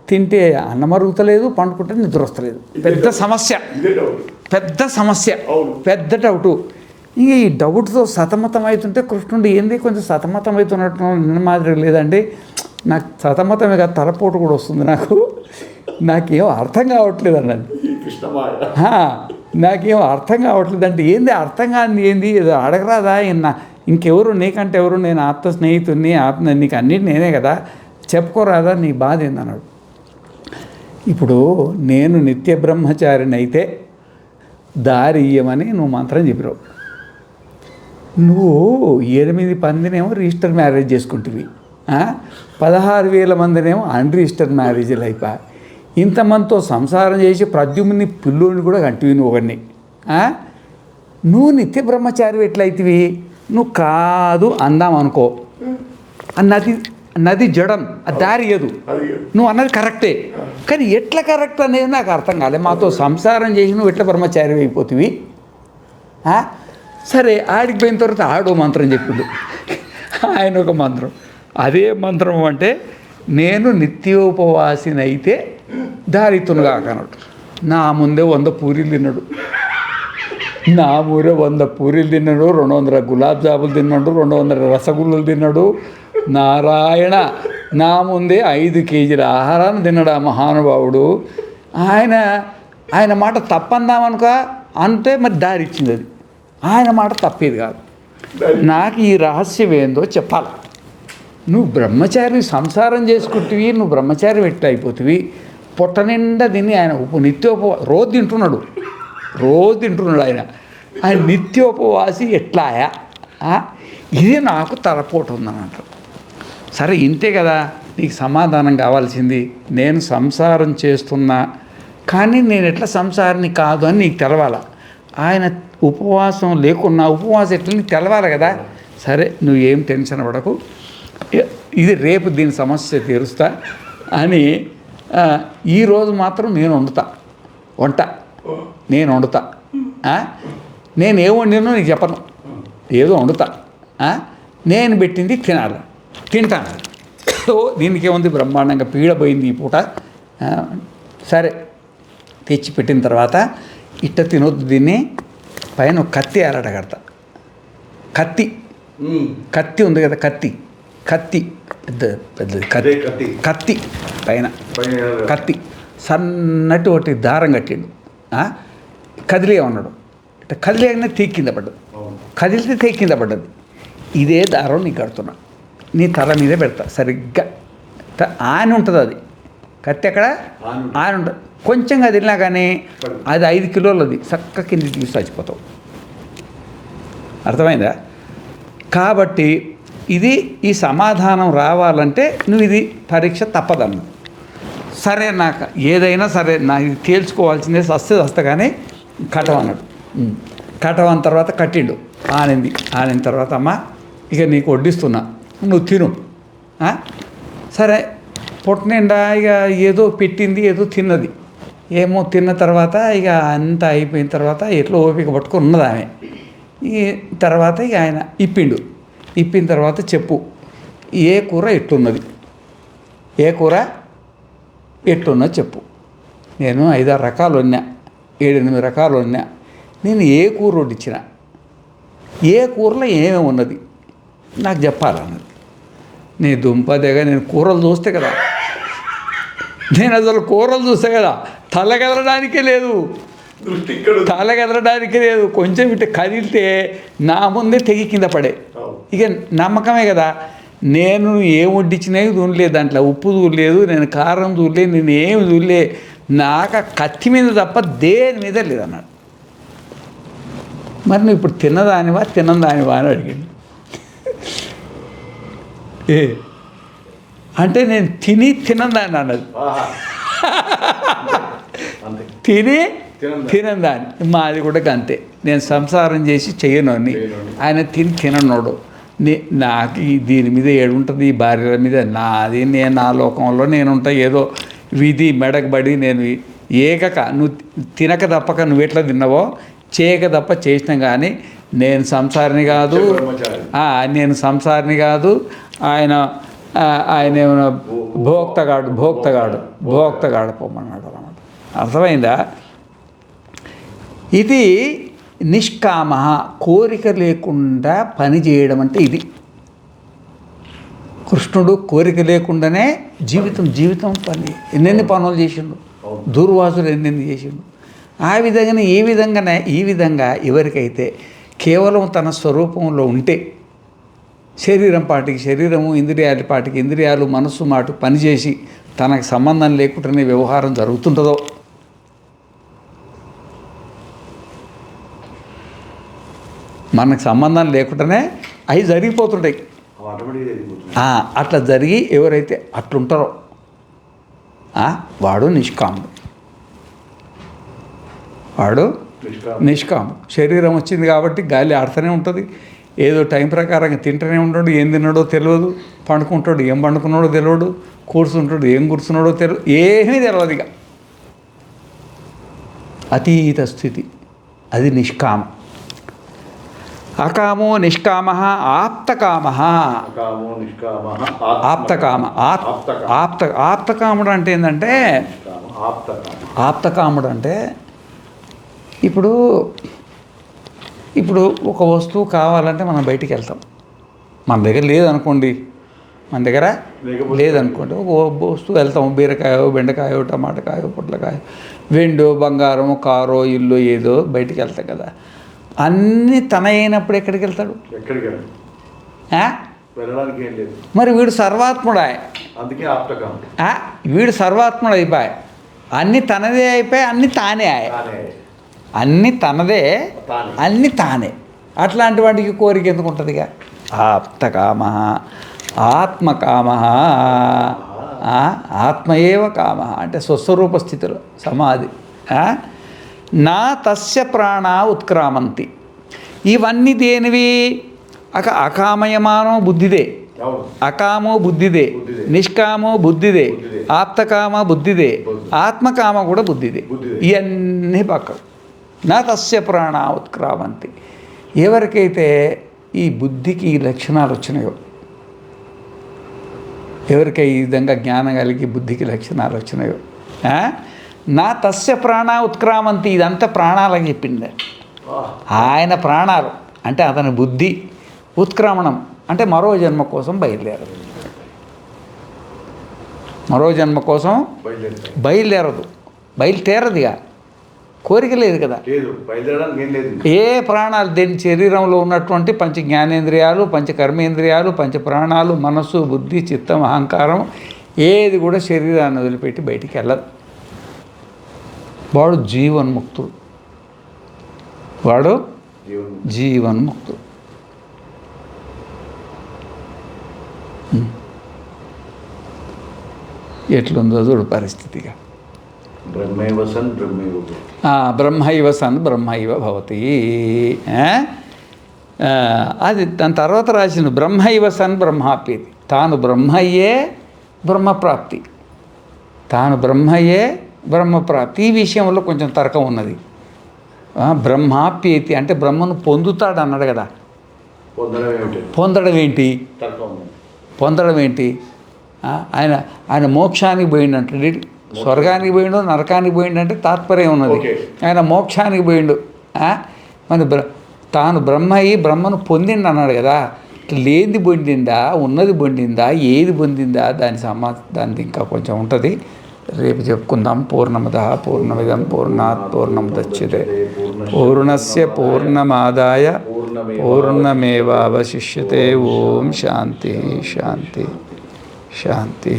తింటే అన్నం అరుగుతలేదు, పండుకుంటే నిద్ర వస్తలేదు. పెద్ద సమస్య, పెద్ద డౌటు. ఇంక ఈ డౌట్తో సతమతం అవుతుంటే కృష్ణుడు ఏంది కొంచెం సతమతం అవుతున్నట్టు నిన్న మాదిరి లేదండి, నాకు సతమతమే కాదు తలపోటు కూడా వస్తుంది, నాకేం అర్థం కావట్లేదు అన్నది. నాకేం అర్థం కావట్లేదు అంటే ఏంది అర్థం కాని ఏంది, ఏదో అడగరాదా, ఇంకెవరు నీకంటే ఎవరు, నేను ఆప్త స్నేహితుడిని, నీకు అన్నిటి నేనే కదా, చెప్పుకోరాదా నీ బాధ ఏందన్నాడు. ఇప్పుడు నేను నిత్య బ్రహ్మచారిని అయితే దారి ఇయ్యమని నువ్వు మంత్రం చెప్పిరావు, నువ్వు 8 మందినేమో రిజిస్టర్ మ్యారేజ్ చేసుకుంటువి, 16,000 మందినేమో అన్రిజిస్టర్ మ్యారేజ్లు అయిపోయి, ఇంతమందితో సంసారం చేసి ప్రద్యుమ్ని పిల్లోని కూడా కంటివి నువ్వు ఒకరిని. నువ్వు నిత్య బ్రహ్మచారి ఎట్లయితివి, నువ్వు కాదు అందాం అనుకో, నది జడం, ఆ దారి ఏదు, నువ్వు అన్నది కరెక్టే, కానీ ఎట్లా కరెక్ట్ అనేది నాకు అర్థం కాలే. మాతో సంసారం చేసి నువ్వు ఎట్లా బ్రహ్మచారి అయిపోతివి. సరే ఆడికి పోయిన తర్వాత ఆడో మంత్రం చెప్పిండు ఆయన ఒక మంత్రం. అదే మంత్రం అంటే నేను నిత్యోపవాసినైతే దారితునుగా కనడు. నా ముందే 100 పూరీలు తిన్నాడు, 100 పూరీలు తిన్నాడు, 200 గులాబ్ జాములు తిన్నాడు, 200 రసగుల్లలు తిన్నాడు. నారాయణ, నా ముందే 5 కేజీల ఆహారాన్ని తిన్నాడు ఆ మహానుభావుడు. ఆయన మాట తప్పందామనుక అంటే మరి దారి ఇచ్చింది అది, ఆయన మాట తప్పేది కాదు. నాకు ఈ రహస్యం ఏందో చెప్పాలి. నువ్వు బ్రహ్మచారి సంసారం చేసుకుంటువి, నువ్వు బ్రహ్మచారి ఎట్లా అయిపోతువి, పొట్ట నిండా తిని ఆయన రోజు తింటున్నాడు ఆయన నిత్యోపవాసి ఎట్లాయా, ఇది నాకు తలపోటు ఉందన్నట్టు. సరే ఇంతే కదా నీకు సమాధానం కావాల్సింది, నేను సంసారం చేస్తున్నా కానీ నేను ఎట్లా సంసారాన్ని కాదు అని నీకు తెలవాలా. ఆయన ఉపవాసం లేకున్నా ఉపవాసం ఎట్లా నీకు తెలవాలి కదా. సరే నువ్వేం టెన్షన్ పడకు, ఇది రేపు దీని సమస్య తీరుస్తా అని ఈరోజు మాత్రం నేను వంట నేను వండుతా, నేనేం వండినో నీకు చెప్పను, ఏదో వండుతా, నేను పెట్టింది తింటాను. సో దీనికి ఏముంది, బ్రహ్మాండంగా పీడపోయింది ఈ పూట. సరే తెచ్చి పెట్టిన తర్వాత ఇట్ట తినొద్దు, దీన్ని పైన ఒక కత్తి ఏలాట కడతా. కత్తి ఉంది కదా, కత్తి పెద్దది కత్తి పైన కత్తి సన్నటి ఒకటి దారం కట్టిండు. కదిలే ఉన్నాడు, ఇట్లా కదిలేగానే తీకి కింద పడ్డది, కదిలితే తీకి కింద పడ్డది. ఇదే దారం నీకు కడుతున్నా, నీ తల మీదే పెడతా సరిగ్గా ఆని ఉంటుంది అది కత్తి ఎక్కడ ఆని ఉంటుంది కొంచెం కదిలినా కానీ అది 5 కిలోలది చక్క కింది తీసి చచ్చిపోతావు. అర్థమైందా? కాబట్టి ఇది ఈ సమాధానం రావాలంటే నువ్వు ఇది పరీక్ష తప్పదన్న. సరే నాకు ఏదైనా సరే నాకు ఇది తేల్చుకోవాల్సిందే వస్తే కానీ కట్టమన్నాడు. కట్టవన్న తర్వాత కట్టిండు. ఆనిన తర్వాత అమ్మ ఇక నీకు వడ్డిస్తున్నా నువ్వు తిను. సరే పొట్ట నిండా ఇక ఏదో పెట్టింది ఏదో తిన్నది. ఏమో తిన్న తర్వాత ఇక అంతా అయిపోయిన తర్వాత ఎట్లా ఓపిక పట్టుకొని ఉన్నది ఆమె. ఈ తర్వాత ఇక ఆయన ఇప్పిన తర్వాత చెప్పు ఏ కూర ఎట్లున్నది, ఏ కూర ఎట్లున్నది చెప్పు. నేను 5-6 రకాలు ఉన్నా, 7-8 రకాలు ఉన్నా. నేను ఏ కూర వడ్డించిన, ఏ కూరలో ఏమేమి ఉన్నది నాకు చెప్పాలన్నది. నీ దుంపదేగా నేను కూరలు చూస్తే కదా, నేను అసలు కూరలు చూస్తే కదా తలగదలడానికే లేదు, తలగదలడానికే లేదు. కొంచెం ఇటు కదిలితే నా ముందే తెగి కింద పడే. ఇక నమ్మకమే కదా. నేను ఏం వడ్డించినవి చూడలేదు, దాంట్లో ఉప్పు చూడలేదు, నేను కారం చూడలేదు, నేను ఏమి చూడలే. నాకు కత్తి మీద తప్ప దేని మీద లేదన్నాడు. మరి నువ్వు ఇప్పుడు తిన్నదానివా అని అడిగాడు. అంటే నేను తినందాన్ని అన్నది. తినందాన్ని. మాది కూడా అంతే. నేను సంసారం చేసి చెయ్యను అని, ఆయన తిననోడు. నాకు దీని మీద ఏడుంటుంది, ఈ భార్యల మీద నాది. నేను నా లోకంలో నేనుంటా. ఏదో విధి మెడకబడి నేను నువ్వు తినక తప్పక నువ్వు ఎట్లా తిన్నావో చేయక తప్ప చేసినా కానీ నేను సంసారిని కాదు, ఆయన ఏమైనా భోక్తగాడు పొమ్మన్నాడు అన్నమాట. అర్థమైందా? ఇది నిష్కామ, కోరిక లేకుండా పని చేయడం అంటే ఇది. కృష్ణుడు కోరిక లేకుండానే జీవితం పని ఎన్నెన్ని పనులు చేసిండు, దూర్వాసులు ఎన్నెన్ని చేసిండు. ఈ విధంగా ఎవరికైతే కేవలం తన స్వరూపంలో ఉంటే శరీరం పాటికి శరీరము, ఇంద్రియాల పాటికి ఇంద్రియాలు, మనస్సు మాట పనిచేసి తనకు సంబంధం లేకుండానే వ్యవహారం జరుగుతుంటుందో, మనకు సంబంధం లేకుండానే అవి జరిగిపోతుంటాయి. అట్లా జరిగి ఎవరైతే అట్లుంటారో వాడు నిష్కాముడు. శరీరం వచ్చింది కాబట్టి గాలి ఆడుతూనే ఉంటుంది. ఏదో టైం ప్రకారంగా తింటూనే ఉంటాడు. ఏం తిన్నాడో తెలియదు, పండుకుంటాడు ఏం పండుకున్నాడో తెలియదు, కూర్చుంటాడు ఏం కూర్చున్నాడో తెలియదు, ఏమీ తెలియదు. ఇక అతీత స్థితి, అది నిష్కామ. అకామో నిష్కామ ఆప్తకామ. ఆప్తకాముడు అంటే ఏంటంటే, ఆప్తకాముడు అంటే ఇప్పుడు ఒక వస్తువు కావాలంటే మనం బయటికి వెళ్తాం. మన దగ్గర లేదనుకోండి, ఒక వస్తువు వెళ్తాం. బీరకాయో, బెండకాయో, టమాటకాయో, పొట్లకాయో, వెండో, బంగారము, కారో, ఇల్లు ఏదో బయటికి వెళ్తాం కదా. అన్నీ తన అయినప్పుడు ఎక్కడికి వెళ్తాడు? మరి వీడు సర్వాత్ముడా, అందుకే వీడు సర్వాత్ముడు అయిపోయి అన్నీ తనదే అయిపోయి అన్నీ తానే అన్నీ తనదే, అన్నీ తానే. అట్లాంటి వాటికి కోరిక ఎందుకు ఉంటుంది? ఇక ఆప్తకామ, ఆత్మకామ, ఆత్మయేవ కామ అంటే స్వస్వరూప స్థితిలో సమాధి. నా తస్య ప్రాణ ఉత్క్రామంతి. ఇవన్నీ దేనివి? అకామయమానో బుద్ధిదే, అకామో బుద్ధిదే, నిష్కామో బుద్ధిదే, ఆప్తకామ బుద్ధిదే, ఆత్మకామ కూడా బుద్ధిదే. ఇవన్నీ పక్కకు. నా తస్య ప్రాణ ఉత్క్రామంతి. ఎవరికైతే ఈ బుద్ధికి ఈ లక్షణాలు వచ్చినాయో, ఎవరికై ఈ విధంగా జ్ఞానం కలిగి బుద్ధికి లక్షణాలు వచ్చినాయో, నా తస్య ప్రాణ ఉత్క్రామంతి. ఇదంతా ప్రాణాలని చెప్పింది ఆయన. ప్రాణాలు అంటే అతని బుద్ధి. ఉత్క్రమణం అంటే మరో జన్మ కోసం బయలుదేరదు. మరో జన్మ కోసం బయలుదేరదు, బయలుదేరదుగా. కోరిక లేదు కదా. లేదు, బయలుదేరడానికి ఏం లేదు. ఏ ప్రాణాలు దేని శరీరంలో ఉన్నటువంటి పంచ జ్ఞానేంద్రియాలు, పంచ కర్మేంద్రియాలు, పంచ ప్రాణాలు, మనస్సు, బుద్ధి, చిత్తం, అహంకారం ఏది కూడా శరీరాన్ని వదిలిపెట్టి బయటికి వెళ్ళదు. వాడు జీవన్ముక్తుడు. వాడు జీవన్ముక్తుడు. ఎట్లుందో చూడు పరిస్థితిగా. బ్రహ్మైవ సన్ బ్రహ్మైవ భవతి. బ్రహ్మైవ సన్ బ్రహ్మైవ భవతి. అది దాని తర్వాత రాసిన బ్రహ్మైవ సన్ బ్రహ్మాప్యేతి. తాను బ్రహ్మయ్యే బ్రహ్మప్రాప్తి. తాను బ్రహ్మయ్యే బ్రహ్మప్రాప్తి. ఈ విషయంలో కొంచెం తర్కం ఉన్నది. బ్రహ్మాప్యేతి అంటే బ్రహ్మను పొందుతాడు అన్నాడు కదా. పొందడం ఏంటి? పొందడం ఏంటి? ఆయన మోక్షానికి పోయిండంటే, స్వర్గానికి పోయిండు, నరకానికి పోయిండంటే తాత్పర్యం ఉన్నది. ఆయన మోక్షానికి పోయిండు. మన తాను బ్రహ్మను పొందిండు అన్నాడు కదా. లేనిది పొందిందా, ఉన్నది పొందిందా, ఏది పొందిందా, దానికి ఇంకా కొంచెం ఉంటుంది. రేపు చెప్పుకుందాం. పూర్ణమద పూర్ణమిదం పూర్ణాత్ పూర్ణముదచ్యతే పూర్ణస్య పూర్ణమాదాయ పూర్ణమేవావశిష్యతే. ఓం శాంతి శాంతి శాంతి.